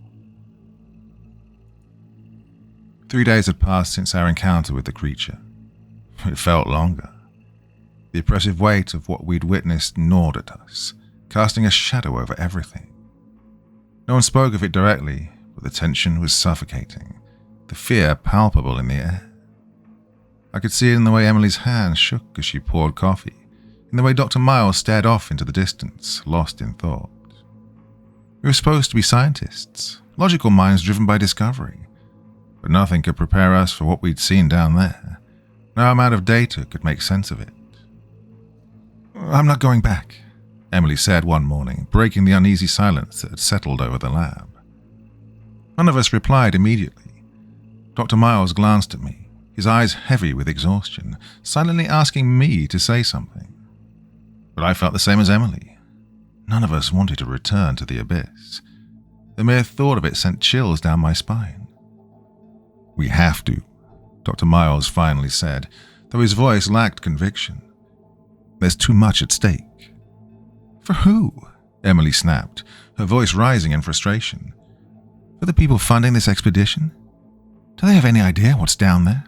3 days had passed since our encounter with the creature. It felt longer. The oppressive weight of what we'd witnessed gnawed at us, casting a shadow over everything. No one spoke of it directly, but the tension was suffocating, the fear palpable in the air. I could see it in the way Emily's hand shook as she poured coffee, in the way Dr. Miles stared off into the distance, lost in thought. We were supposed to be scientists, logical minds driven by discovery, but nothing could prepare us for what we'd seen down there. No amount of data could make sense of it. "I'm not going back," Emily said one morning, breaking the uneasy silence that had settled over the lab. None of us replied immediately. Dr. Miles glanced at me, his eyes heavy with exhaustion, silently asking me to say something. But I felt the same as Emily. None of us wanted to return to the abyss. The mere thought of it sent chills down my spine. "We have to," Dr. Miles finally said, though his voice lacked conviction. "There's too much at stake." "For who?" Emily snapped, her voice rising in frustration. "For the people funding this expedition? Do they have any idea what's down there?"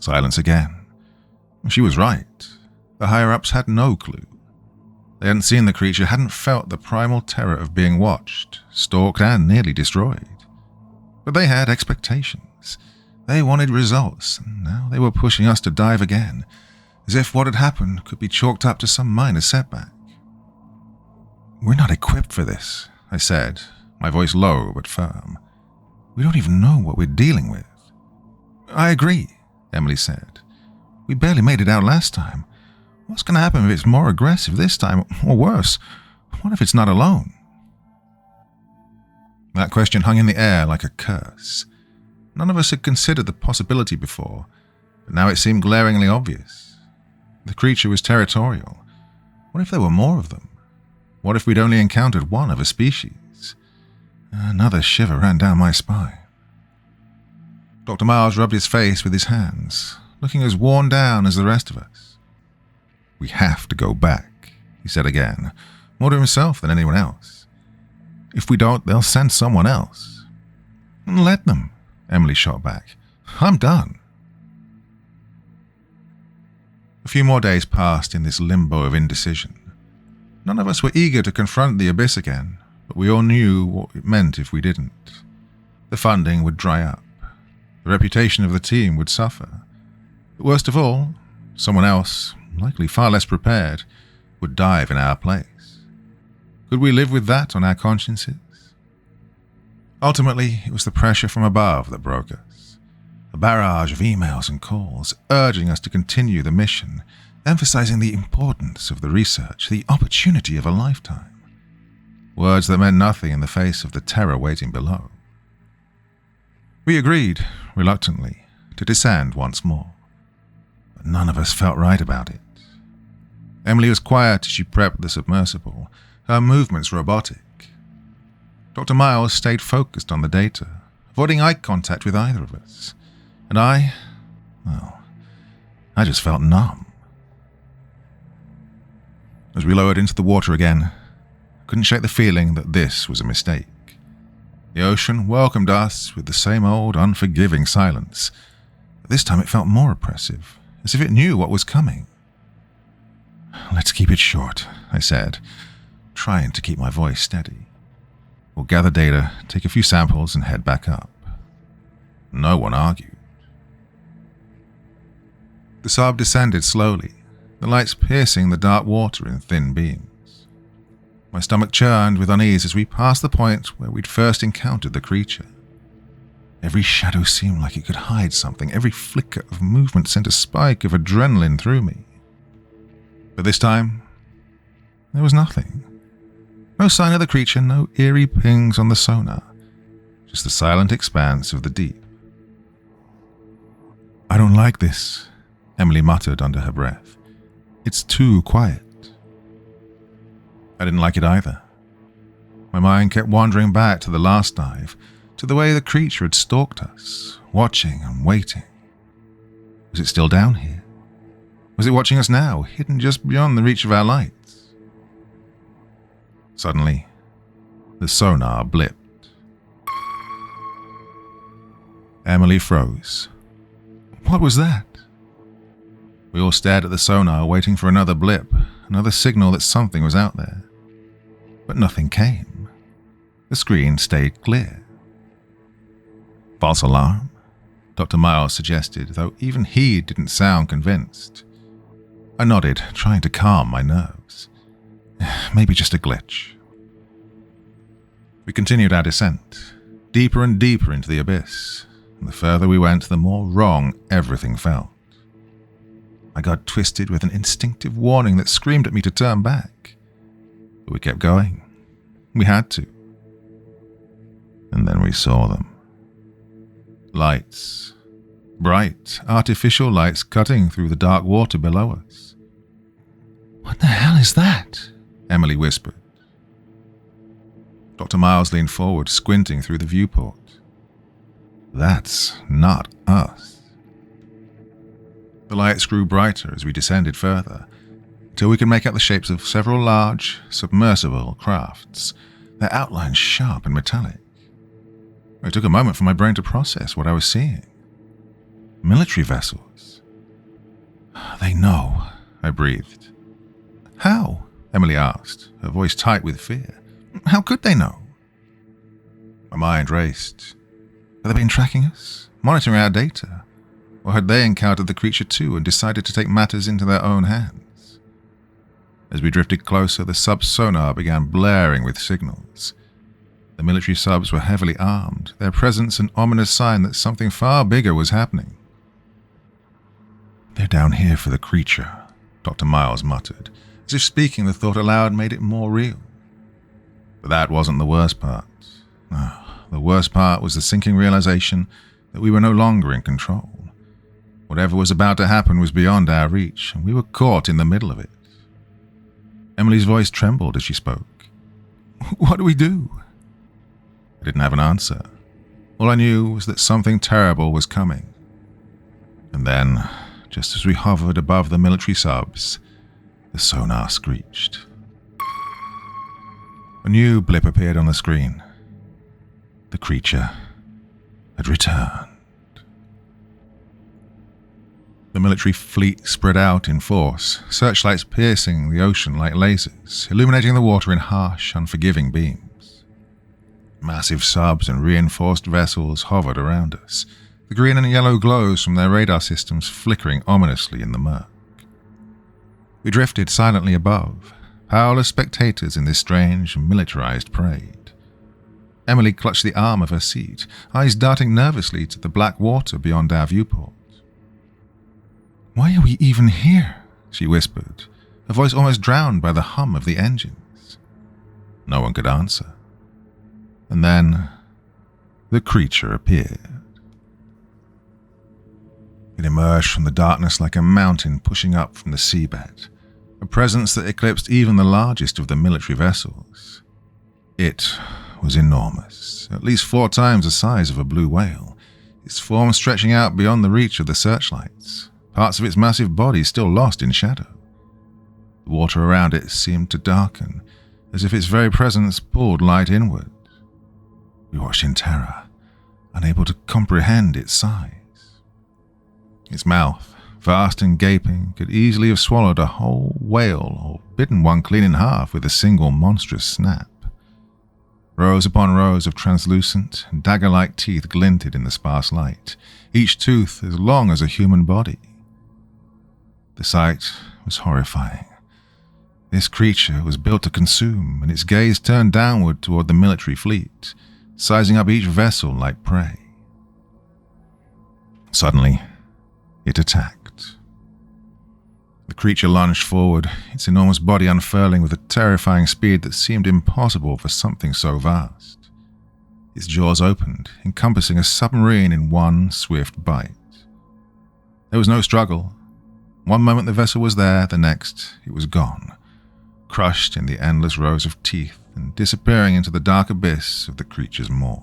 Silence again. She was right. The higher-ups had no clue. They hadn't seen the creature, hadn't felt the primal terror of being watched, stalked, and nearly destroyed. But they had expectations. They wanted results, and now they were pushing us to dive again, as if what had happened could be chalked up to some minor setback. "We're not equipped for this," I said, my voice low but firm. "We don't even know what we're dealing with." "I agree," Emily said. "We barely made it out last time. What's going to happen if it's more aggressive this time, or worse? What if it's not alone?" That question hung in the air like a curse. None of us had considered the possibility before, but now it seemed glaringly obvious. The creature was territorial. What if there were more of them? What if we'd only encountered one of a species? Another shiver ran down my spine. Dr. Miles rubbed his face with his hands, looking as worn down as the rest of us. "We have to go back," he said again, more to himself than anyone else. "If we don't, they'll send someone else." "Let them," Emily shot back. "I'm done." A few more days passed in this limbo of indecision. None of us were eager to confront the abyss again, but we all knew what it meant if we didn't. The funding would dry up. The reputation of the team would suffer. But worst of all, someone else, likely far less prepared, would dive in our place. Could we live with that on our consciences? Ultimately, it was the pressure from above that broke us. A barrage of emails and calls urging us to continue the mission, emphasizing the importance of the research, the opportunity of a lifetime. Words that meant nothing in the face of the terror waiting below. We agreed, reluctantly, to descend once more. But none of us felt right about it. Emily was quiet as she prepped the submersible, her movements robotic. Dr. Miles stayed focused on the data, avoiding eye contact with either of us. And I just felt numb. As we lowered into the water again, I couldn't shake the feeling that this was a mistake. The ocean welcomed us with the same old unforgiving silence, but this time it felt more oppressive, as if it knew what was coming. "Let's keep it short," I said, trying to keep my voice steady. "We'll gather data, take a few samples, and head back up." No one argued. The sub descended slowly, the lights piercing the dark water in thin beams. My stomach churned with unease as we passed the point where we'd first encountered the creature. Every shadow seemed like it could hide something. Every flicker of movement sent a spike of adrenaline through me. But this time, there was nothing. No sign of the creature, no eerie pings on the sonar. Just the silent expanse of the deep. "I don't like this," Emily muttered under her breath. "It's too quiet." I didn't like it either. My mind kept wandering back to the last dive, to the way the creature had stalked us, watching and waiting. Was it still down here? Was it watching us now, hidden just beyond the reach of our lights? Suddenly, the sonar blipped. Emily froze. What was that? We all stared at the sonar, waiting for another blip, another signal that something was out there. But nothing came. The screen stayed clear. False alarm? Dr. Miles suggested, though even he didn't sound convinced. I nodded, trying to calm my nerves. Maybe just a glitch. We continued our descent, deeper and deeper into the abyss, and the further we went, the more wrong everything felt. My gut twisted with an instinctive warning that screamed at me to turn back. But we kept going. We had to. And then we saw them. Lights. Bright, artificial lights cutting through the dark water below us. What the hell is that? Emily whispered. Dr. Miles leaned forward, squinting through the viewport. That's not us. The lights grew brighter as we descended further, until we could make out the shapes of several large, submersible crafts, their outlines sharp and metallic. It took a moment for my brain to process what I was seeing. Military vessels. They know, I breathed. How? Emily asked, her voice tight with fear. How could they know? My mind raced. Had they been tracking us, monitoring our data? Or had they encountered the creature too and decided to take matters into their own hands? As we drifted closer, the sub's sonar began blaring with signals. The military subs were heavily armed, their presence an ominous sign that something far bigger was happening. They're down here for the creature, Dr. Miles muttered, as if speaking the thought aloud made it more real. But that wasn't the worst part. No, the worst part was the sinking realization that we were no longer in control. Whatever was about to happen was beyond our reach, and we were caught in the middle of it. Emily's voice trembled as she spoke. What do we do? I didn't have an answer. All I knew was that something terrible was coming. And then, just as we hovered above the military subs, the sonar screeched. A new blip appeared on the screen. The creature had returned. The military fleet spread out in force, searchlights piercing the ocean like lasers, illuminating the water in harsh, unforgiving beams. Massive subs and reinforced vessels hovered around us, the green and yellow glows from their radar systems flickering ominously in the murk. We drifted silently above, powerless spectators in this strange, militarized parade. Emily clutched the arm of her seat, eyes darting nervously to the black water beyond our viewport. Why are we even here? She whispered, her voice almost drowned by the hum of the engines. No one could answer. And then, the creature appeared. It emerged from the darkness like a mountain pushing up from the seabed, a presence that eclipsed even the largest of the military vessels. It was enormous, at least 4 times the size of a blue whale, its form stretching out beyond the reach of the searchlights, parts of its massive body still lost in shadow. The water around it seemed to darken, as if its very presence pulled light inward. We watched in terror, unable to comprehend its size. Its mouth, vast and gaping, could easily have swallowed a whole whale or bitten one clean in half with a single monstrous snap. Rows upon rows of translucent, dagger-like teeth glinted in the sparse light, each tooth as long as a human body. The sight was horrifying. This creature was built to consume, and its gaze turned downward toward the military fleet, sizing up each vessel like prey. Suddenly, it attacked. The creature lunged forward, its enormous body unfurling with a terrifying speed that seemed impossible for something so vast. Its jaws opened, encompassing a submarine in one swift bite. There was no struggle. One moment the vessel was there, the next it was gone, crushed in the endless rows of teeth and disappearing into the dark abyss of the creature's maw.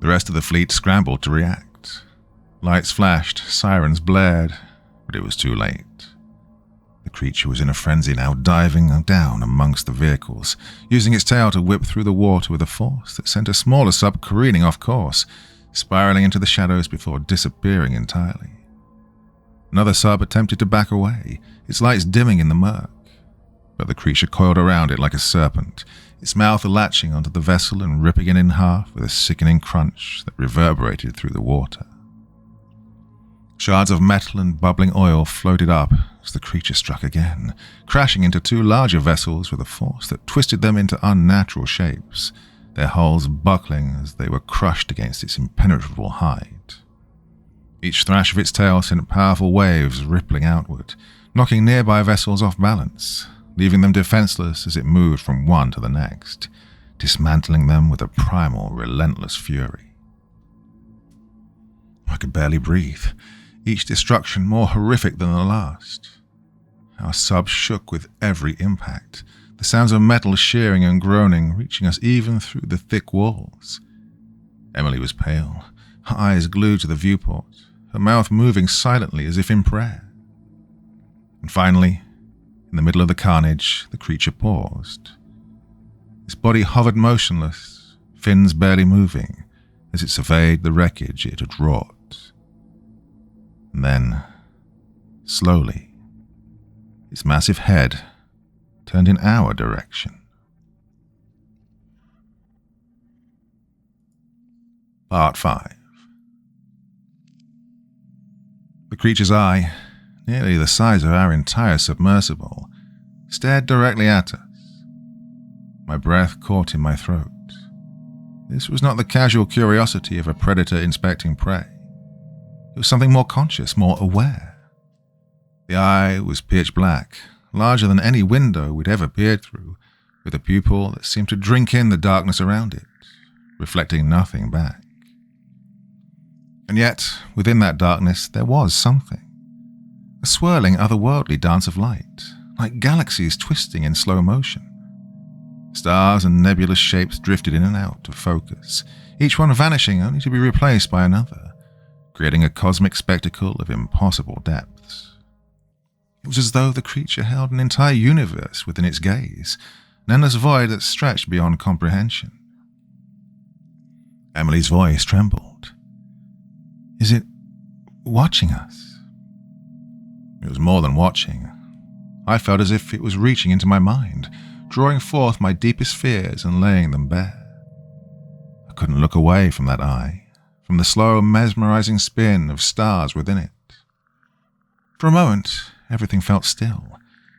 The rest of the fleet scrambled to react. Lights flashed, sirens blared, but it was too late. The creature was in a frenzy now, diving down amongst the vehicles, using its tail to whip through the water with a force that sent a smaller sub careening off course, spiraling into the shadows before disappearing entirely. Another sub attempted to back away, its lights dimming in the murk, but the creature coiled around it like a serpent, its mouth latching onto the vessel and ripping it in half with a sickening crunch that reverberated through the water. Shards of metal and bubbling oil floated up as the creature struck again, crashing into two larger vessels with a force that twisted them into unnatural shapes, their hulls buckling as they were crushed against its impenetrable hide. Each thrash of its tail sent powerful waves rippling outward, knocking nearby vessels off balance, leaving them defenseless as it moved from one to the next, dismantling them with a primal, relentless fury. I could barely breathe, each destruction more horrific than the last. Our sub shook with every impact, the sounds of metal shearing and groaning reaching us even through the thick walls. Emily was pale, her eyes glued to the viewport, her mouth moving silently as if in prayer. And finally, in the middle of the carnage, the creature paused. Its body hovered motionless, fins barely moving, as it surveyed the wreckage it had wrought. And then, slowly, its massive head turned in our direction. Part 5. The creature's eye, nearly the size of our entire submersible, stared directly at us. My breath caught in my throat. This was not the casual curiosity of a predator inspecting prey. It was something more conscious, more aware. The eye was pitch black, larger than any window we'd ever peered through, with a pupil that seemed to drink in the darkness around it, reflecting nothing back. And yet, within that darkness, there was something. A swirling, otherworldly dance of light, like galaxies twisting in slow motion. Stars and nebulous shapes drifted in and out of focus, each one vanishing only to be replaced by another, creating a cosmic spectacle of impossible depths. It was as though the creature held an entire universe within its gaze, an endless void that stretched beyond comprehension. Emily's voice trembled. Is it watching us? It was more than watching. I felt as if it was reaching into my mind, drawing forth my deepest fears and laying them bare. I couldn't look away from that eye, from the slow, mesmerizing spin of stars within it. For a moment, everything felt still,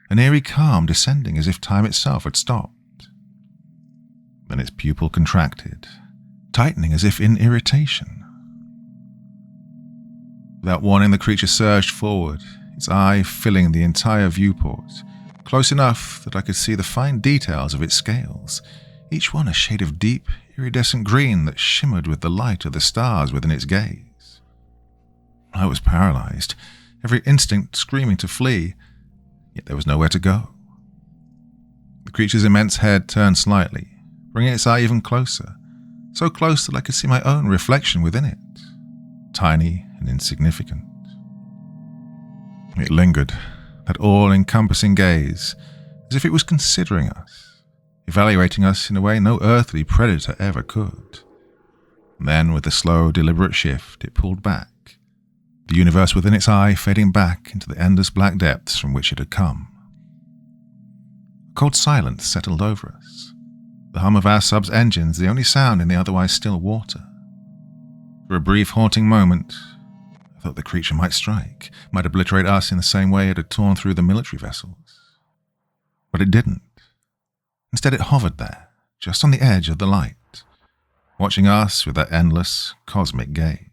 an eerie calm descending as if time itself had stopped. Then its pupil contracted, tightening as if in irritation. Without warning, the creature surged forward, its eye filling the entire viewport, close enough that I could see the fine details of its scales, each one a shade of deep, iridescent green that shimmered with the light of the stars within its gaze. I was paralyzed, every instinct screaming to flee, yet there was nowhere to go. The creature's immense head turned slightly, bringing its eye even closer, so close that I could see my own reflection within it, tiny and insignificant. It lingered, that all-encompassing gaze, as if it was considering us, evaluating us in a way no earthly predator ever could. And then, with a slow, deliberate shift, it pulled back, the universe within its eye fading back into the endless black depths from which it had come. A cold silence settled over us, the hum of our sub's engines the only sound in the otherwise still water. For a brief, haunting moment, I thought the creature might strike, might obliterate us in the same way it had torn through the military vessels. But it didn't. Instead, it hovered there, just on the edge of the light, watching us with that endless, cosmic gaze.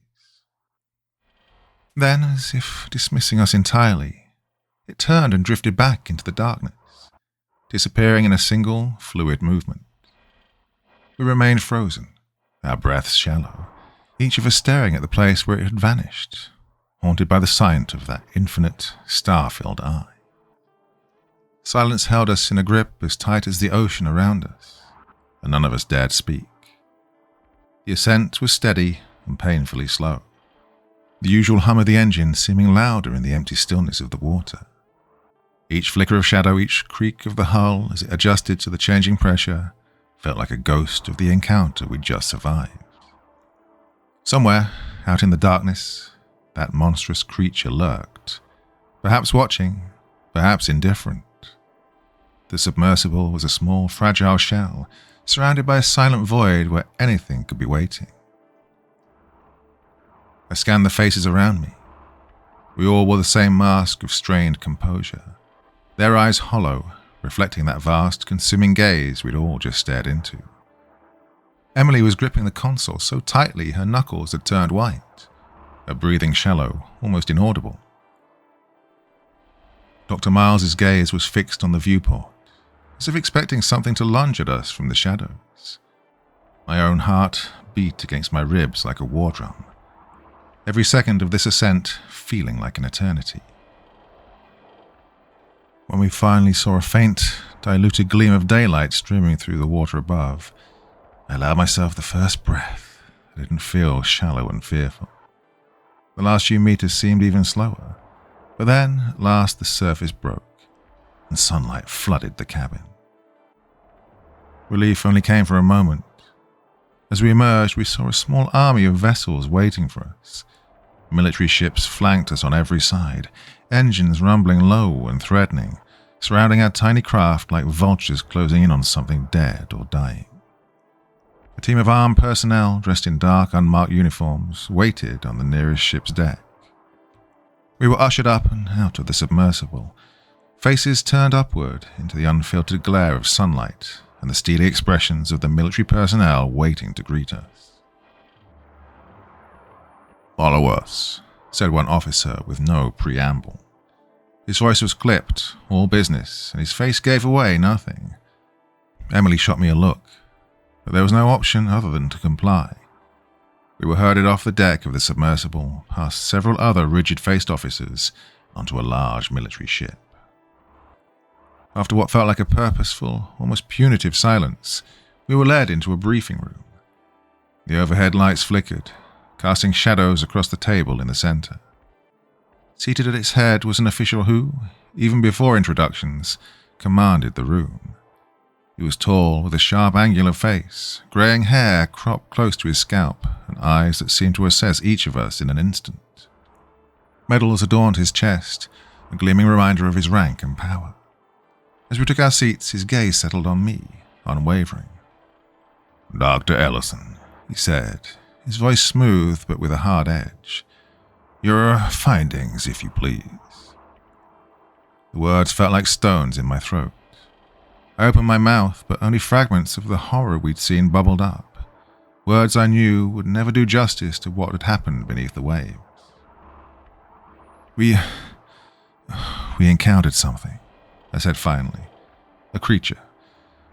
Then, as if dismissing us entirely, it turned and drifted back into the darkness, disappearing in a single, fluid movement. We remained frozen, our breaths shallow, each of us staring at the place where it had vanished, haunted by the sight of that infinite, star-filled eye. Silence held us in a grip as tight as the ocean around us, and none of us dared speak. The ascent was steady and painfully slow. the usual hum of the engine seeming louder in the empty stillness of the water. Each flicker of shadow, each creak of the hull as it adjusted to the changing pressure, felt like a ghost of the encounter we'd just survived. Somewhere, out in the darkness, that monstrous creature lurked, perhaps watching, perhaps indifferent. The submersible was a small, fragile shell, surrounded by a silent void where anything could be waiting. I scanned the faces around me. We all wore the same mask of strained composure, their eyes hollow, reflecting that vast, consuming gaze we'd all just stared into. Emily was gripping the console so tightly her knuckles had turned white, her breathing shallow, almost inaudible. Dr. Miles's gaze was fixed on the viewport, as if expecting something to lunge at us from the shadows. My own heart beat against my ribs like a war drum, every second of this ascent feeling like an eternity. When we finally saw a faint, diluted gleam of daylight streaming through the water above, I allowed myself the first breath that didn't feel shallow and fearful. The last few meters seemed even slower, but then, at last, the surface broke, and sunlight flooded the cabin. Relief only came for a moment. As we emerged, we saw a small army of vessels waiting for us. Military ships flanked us on every side, engines rumbling low and threatening, surrounding our tiny craft like vultures closing in on something dead or dying. A team of armed personnel dressed in dark, unmarked uniforms waited on the nearest ship's deck. We were ushered up and out of the submersible, faces turned upward into the unfiltered glare of sunlight and the steely expressions of the military personnel waiting to greet us. "Follow us," said one officer with no preamble. His voice was clipped, all business, and his face gave away nothing. Emily shot me a look, but there was no option other than to comply. We were herded off the deck of the submersible, past several other rigid-faced officers, onto a large military ship. After what felt like a purposeful, almost punitive silence, we were led into a briefing room. The overhead lights flickered, casting shadows across the table in the center. Seated at its head was an official who, even before introductions, commanded the room. He was tall, with a sharp, angular face, graying hair cropped close to his scalp, and eyes that seemed to assess each of us in an instant. Medals adorned his chest, a gleaming reminder of his rank and power. As we took our seats, his gaze settled on me, unwavering. "Dr. Ellison," he said, his voice smooth but with a hard edge. "Your findings, if you please." The words felt like stones in my throat. I opened my mouth, but only fragments of the horror we'd seen bubbled up. Words I knew would never do justice to what had happened beneath the waves. We encountered something, I said finally. A creature.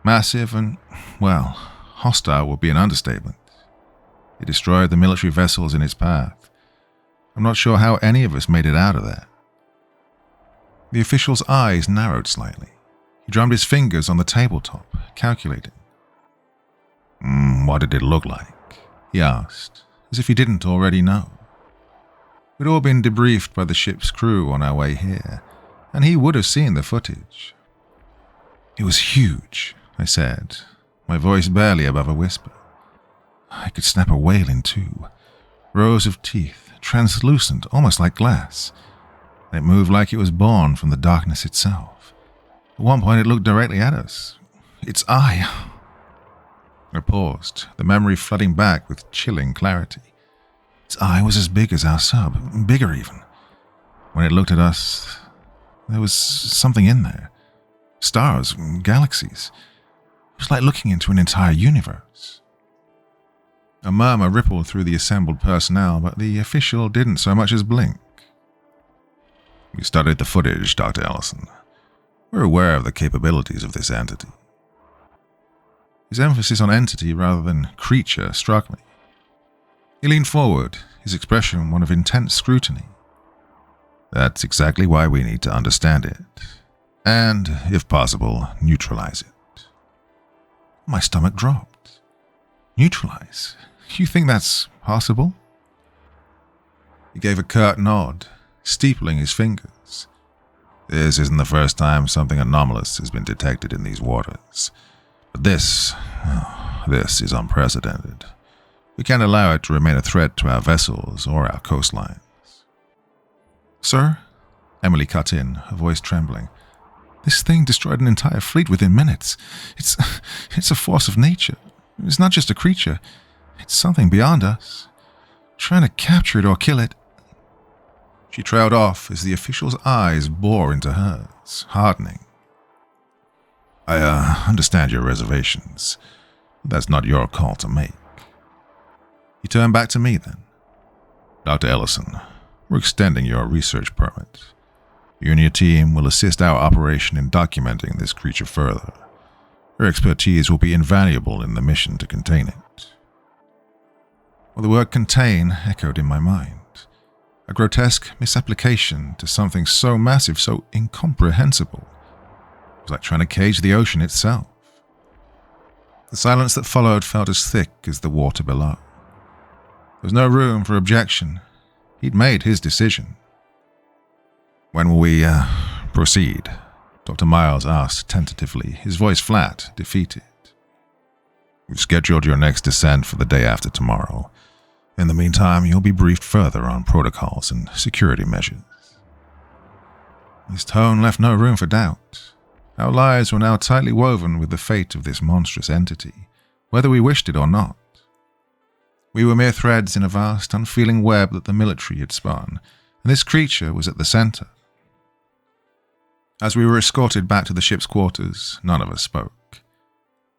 Massive and, well, hostile would be an understatement. It destroyed the military vessels in its path. I'm not sure how any of us made it out of there. The official's eyes narrowed slightly. He drummed his fingers on the tabletop, calculating. What did it look like?" he asked, as if he didn't already know. We'd all been debriefed by the ship's crew on our way here, and he would have seen the footage. "It was huge," I said, my voice barely above a whisper. "I could snap a whale in two. Rows of teeth, translucent, almost like glass. And it moved like it was born from the darkness itself. At one point it looked directly at us. Its eye..." I paused, the memory flooding back with chilling clarity. Its eye was as big as our sub, bigger even. When it looked at us, there was something in there. Stars, galaxies. It was like looking into an entire universe. A murmur rippled through the assembled personnel, but the official didn't so much as blink. "We studied the footage, Dr. Ellison. We're aware of the capabilities of this entity." His emphasis on entity rather than creature struck me. He leaned forward, his expression one of intense scrutiny. "That's exactly why we need to understand it, and, if possible, neutralize it." My stomach dropped. Neutralize? You think that's possible? He gave a curt nod, steepling his fingers. This isn't the first time something anomalous has been detected in these waters. But this is unprecedented. We can't allow it to remain a threat to our vessels or our coastlines. Sir? Emily cut in, her voice trembling. This thing destroyed an entire fleet within minutes. It's a force of nature. It's not just a creature. It's something beyond us. Trying to capture it or kill it. She trailed off as the official's eyes bore into hers, hardening. I understand your reservations. That's not your call to make. He turned back to me then. Dr. Ellison, we're extending your research permit. You and your team will assist our operation in documenting this creature further. Your expertise will be invaluable in the mission to contain it. Well, the word contain echoed in my mind. A grotesque misapplication to something so massive, so incomprehensible. It was like trying to cage the ocean itself. The silence that followed felt as thick as the water below. There was no room for objection. He'd made his decision. When will we, proceed? Dr. Miles asked tentatively, his voice flat, defeated. We've scheduled your next descent for the day after tomorrow. In the meantime, you'll be briefed further on protocols and security measures. His tone left no room for doubt. Our lives were now tightly woven with the fate of this monstrous entity, whether we wished it or not. We were mere threads in a vast, unfeeling web that the military had spun, and this creature was at the center. As we were escorted back to the ship's quarters, none of us spoke.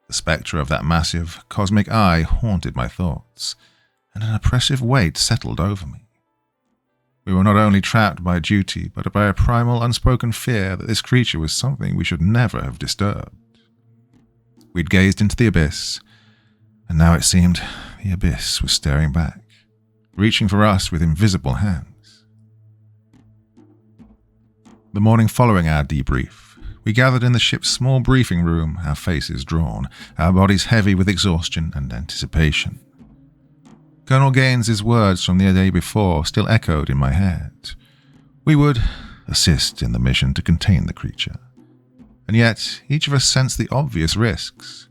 The spectre of that massive, cosmic eye haunted my thoughts, and an oppressive weight settled over me. We were not only trapped by duty, but by a primal, unspoken fear that this creature was something we should never have disturbed. We'd gazed into the abyss, and now it seemed the abyss was staring back, reaching for us with invisible hands. The morning following our debrief, we gathered in the ship's small briefing room, our faces drawn, our bodies heavy with exhaustion and anticipation. Colonel Gaines's words from the day before still echoed in my head. We would assist in the mission to contain the creature. And yet, each of us sensed the obvious risks.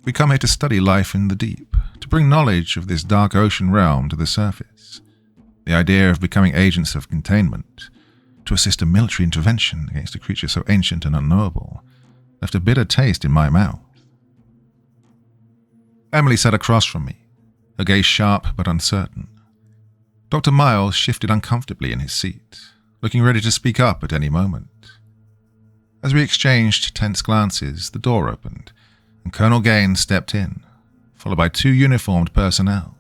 We come here to study life in the deep, to bring knowledge of this dark ocean realm to the surface. The idea of becoming agents of containment, to assist a military intervention against a creature so ancient and unknowable, left a bitter taste in my mouth. Emily sat across from me, her gaze sharp but uncertain. Dr. Miles shifted uncomfortably in his seat, looking ready to speak up at any moment. As we exchanged tense glances, the door opened, and Colonel Gaines stepped in, followed by 2 uniformed personnel.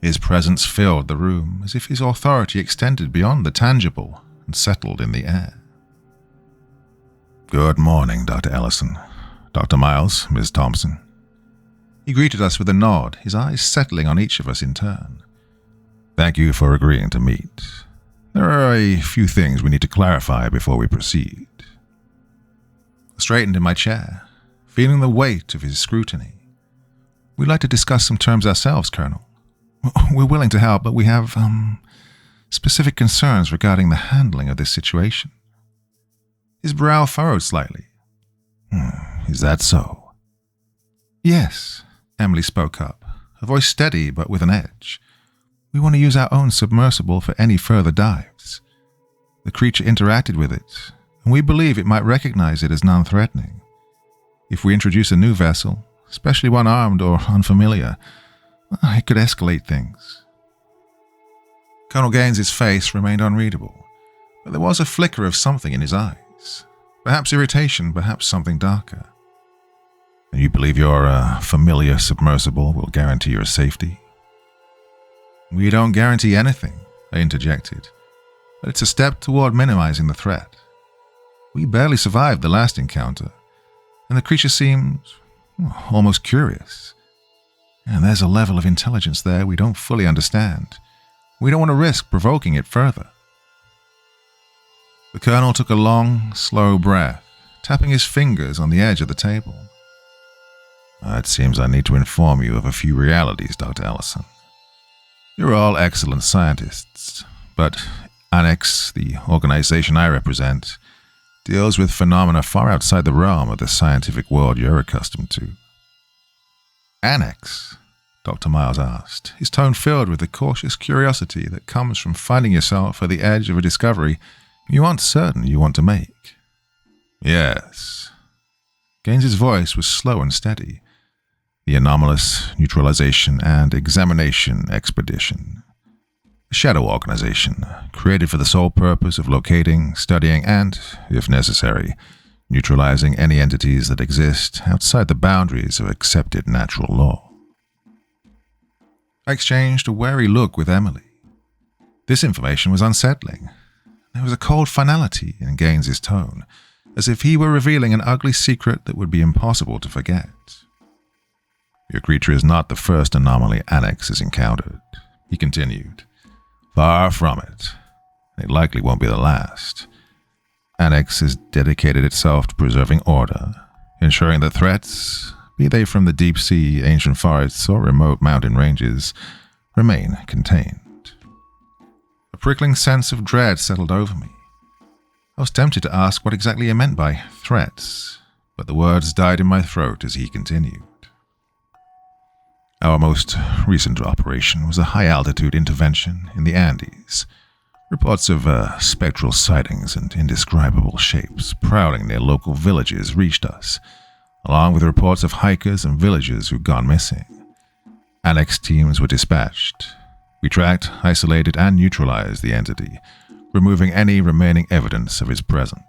His presence filled the room, as if his authority extended beyond the tangible and settled in the air. Good morning, Dr. Ellison. Dr. Miles, Ms. Thompson. He greeted us with a nod, his eyes settling on each of us in turn. Thank you for agreeing to meet. There are a few things we need to clarify before we proceed. I straightened in my chair, feeling the weight of his scrutiny. We'd like to discuss some terms ourselves, Colonel. We're willing to help, but we have, specific concerns regarding the handling of this situation. His brow furrowed slightly. Is that so? Yes, Emily spoke up, her voice steady but with an edge. We want to use our own submersible for any further dives. The creature interacted with it, and we believe it might recognize it as non-threatening. If we introduce a new vessel, especially one armed or unfamiliar, it could escalate things. Colonel Gaines's face remained unreadable, but there was a flicker of something in his eyes. Perhaps irritation, perhaps something darker. And you believe your familiar submersible will guarantee your safety? We don't guarantee anything, I interjected, but it's a step toward minimizing the threat. We barely survived the last encounter, and the creature seemed almost curious. And there's a level of intelligence there we don't fully understand. We don't want to risk provoking it further. The colonel took a long, slow breath, tapping his fingers on the edge of the table. It seems I need to inform you of a few realities, Dr. Ellison. You're all excellent scientists, but Annex, the organization I represent, deals with phenomena far outside the realm of the scientific world you're accustomed to. Annex? Dr. Miles asked, his tone filled with the cautious curiosity that comes from finding yourself at the edge of a discovery you aren't certain you want to make. Yes. Gaines's voice was slow and steady. The anomalous neutralization and examination expedition. A shadow organization, created for the sole purpose of locating, studying, and, if necessary, neutralizing any entities that exist outside the boundaries of accepted natural law. I exchanged a wary look with Emily. This information was unsettling. There was a cold finality in Gaines's tone, as if he were revealing an ugly secret that would be impossible to forget. Your creature is not the first anomaly Annex has encountered, he continued. Far from it. It likely won't be the last. Annex has dedicated itself to preserving order, ensuring that threats, be they from the deep sea, ancient forests, or remote mountain ranges, remain contained. A prickling sense of dread settled over me. I was tempted to ask what exactly he meant by threats, but the words died in my throat as he continued. Our most recent operation was a high-altitude intervention in the Andes. Reports of spectral sightings and indescribable shapes prowling near local villages reached us, along with reports of hikers and villagers who'd gone missing. Annex teams were dispatched. We tracked, isolated, and neutralized the entity, removing any remaining evidence of its presence.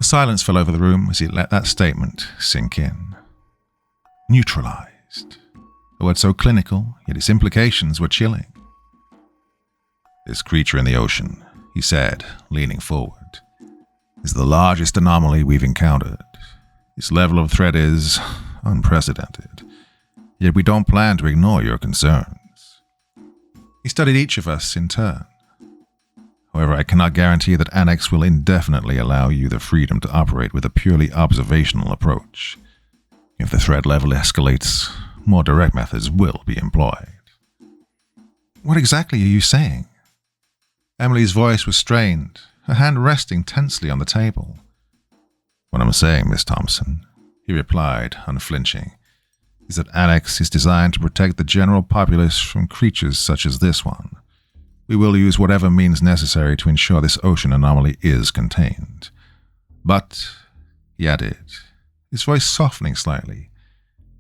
A silence fell over the room as he let that statement sink in. Neutralized. A word so clinical, yet its implications were chilling. This creature in the ocean, he said, leaning forward, is the largest anomaly we've encountered. Its level of threat is unprecedented, yet we don't plan to ignore your concerns. He studied each of us in turn. However, I cannot guarantee that Annex will indefinitely allow you the freedom to operate with a purely observational approach. If the threat level escalates, more direct methods will be employed. What exactly are you saying? Emily's voice was strained, her hand resting tensely on the table. What I'm saying, Miss Thompson, he replied, unflinching, is that Annex is designed to protect the general populace from creatures such as this one. We will use whatever means necessary to ensure this ocean anomaly is contained. But, he added, his voice softening slightly,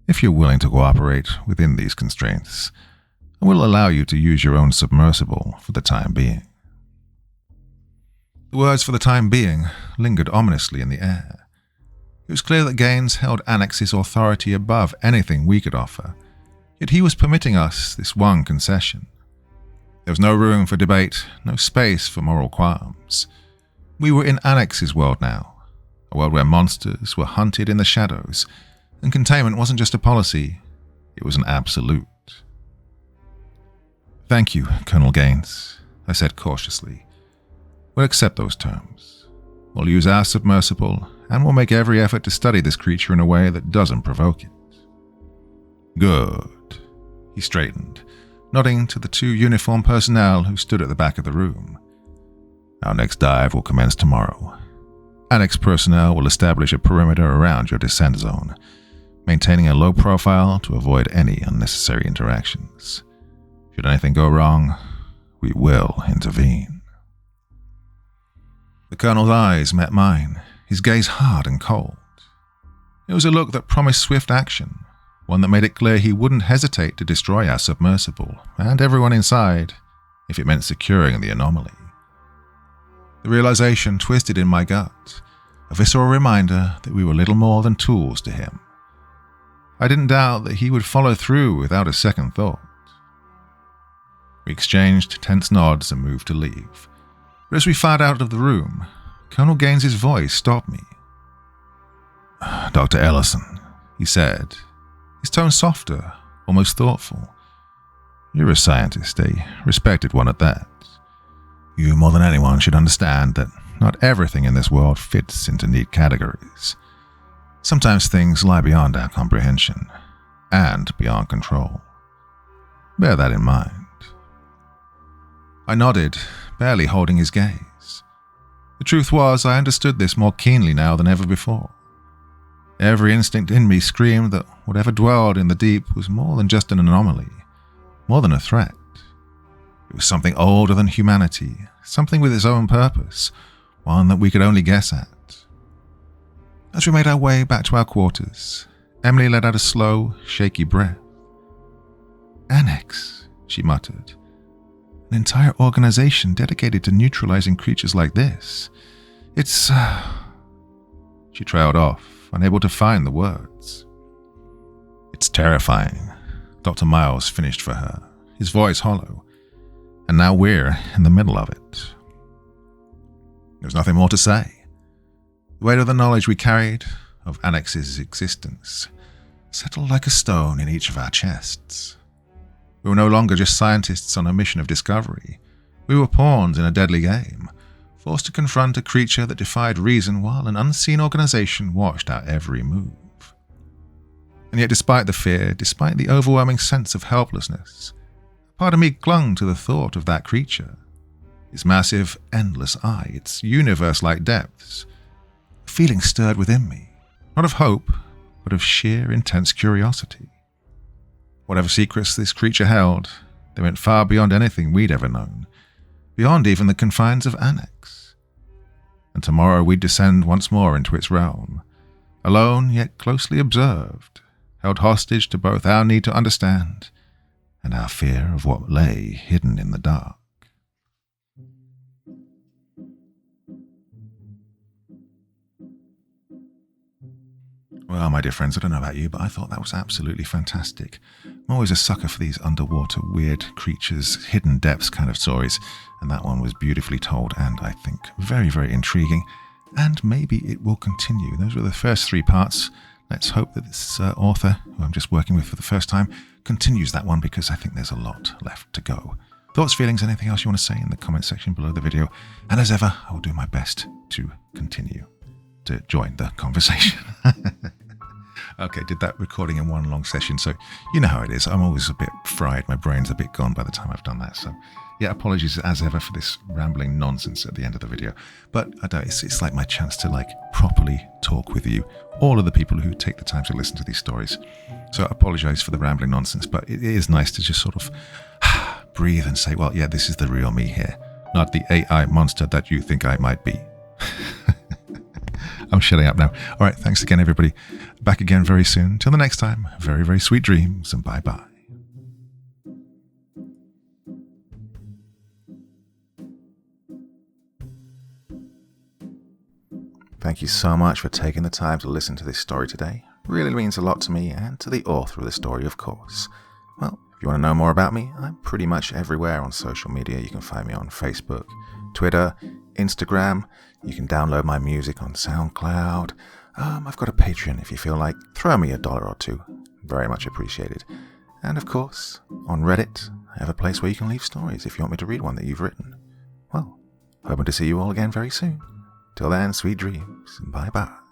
if you're willing to cooperate within these constraints, I will allow you to use your own submersible for the time being. The words "for the time being" lingered ominously in the air. It was clear that Gaines held Annex's authority above anything we could offer, yet he was permitting us this one concession. There was no room for debate, no space for moral qualms. We were in Annex's world now, a world where monsters were hunted in the shadows, and containment wasn't just a policy, it was an absolute. Thank you, Colonel Gaines, I said cautiously. We'll accept those terms. We'll use our submersible, and we'll make every effort to study this creature in a way that doesn't provoke it. Good. He straightened, nodding to the two uniformed personnel who stood at the back of the room. Our next dive will commence tomorrow. Annex personnel will establish a perimeter around your descent zone, maintaining a low profile to avoid any unnecessary interactions. Should anything go wrong, we will intervene. The Colonel's eyes met mine, his gaze hard and cold. It was a look that promised swift action, one that made it clear he wouldn't hesitate to destroy our submersible and everyone inside if it meant securing the anomaly. The realization twisted in my gut, a visceral reminder that we were little more than tools to him. I didn't doubt that he would follow through without a second thought. We exchanged tense nods and moved to leave. But as we filed out of the room, Colonel Gaines's voice stopped me. Dr. Ellison, he said, his tone softer, almost thoughtful. You're a scientist, a respected one at that. You more than anyone should understand that not everything in this world fits into neat categories. Sometimes things lie beyond our comprehension and beyond control. Bear that in mind. I nodded, barely holding his gaze. The truth was, I understood this more keenly now than ever before. Every instinct in me screamed that whatever dwelled in the deep was more than just an anomaly, more than a threat. It was something older than humanity, something with its own purpose, one that we could only guess at. As we made our way back to our quarters, Emily let out a slow, shaky breath. "Annex," she muttered. "An entire organization dedicated to neutralizing creatures like this. It's..." She trailed off, unable to find the words. "It's terrifying," Dr. Miles finished for her, his voice hollow. "And now we're in the middle of it." There was nothing more to say. The weight of the knowledge we carried of Annex's existence settled like a stone in each of our chests. We were no longer just scientists on a mission of discovery. We were pawns in a deadly game, forced to confront a creature that defied reason while an unseen organization watched our every move. And yet despite the fear, despite the overwhelming sense of helplessness, part of me clung to the thought of that creature, its massive, endless eye, its universe-like depths. A feeling stirred within me, not of hope, but of sheer, intense curiosity. Whatever secrets this creature held, they went far beyond anything we'd ever known, beyond even the confines of Annex. And tomorrow we'd descend once more into its realm, alone yet closely observed, held hostage to both our need to understand and our fear of what lay hidden in the dark. Well, my dear friends, I don't know about you, but I thought that was absolutely fantastic. I'm always a sucker for these underwater, weird creatures, hidden depths kind of stories, and that one was beautifully told and, I think, very, very intriguing, and maybe it will continue. Those were the first 3 parts. Let's hope that this author, who I'm just working with for the first time, continues that one, because I think there's a lot left to go. Thoughts, feelings, anything else you want to say in the comment section below the video, and as ever, I will do my best to continue to join the conversation. Okay, did that recording in one long session, so you know how it is. I'm always a bit fried. My brain's a bit gone by the time I've done that. So yeah, apologies as ever for this rambling nonsense at the end of the video. But I don't, it's like my chance to properly talk with you, all of the people who take the time to listen to these stories. So I apologize for the rambling nonsense, but it is nice to just sort of breathe and say, well, yeah, this is the real me here, not the AI monster that you think I might be. I'm shutting up now. All right, thanks again, everybody. Back again very soon. Till the next time, very, very sweet dreams, and bye-bye. Thank you so much for taking the time to listen to this story today. Really means a lot to me and to the author of the story, of course. Well, if you want to know more about me, I'm pretty much everywhere on social media. You can find me on Facebook, Twitter, Instagram. You can download my music on SoundCloud. I've got a Patreon if you feel like. Throw me $1 or $2. Very much appreciated. And of course, on Reddit, I have a place where you can leave stories if you want me to read one that you've written. Well, hoping to see you all again very soon. Till then, sweet dreams, and bye-bye.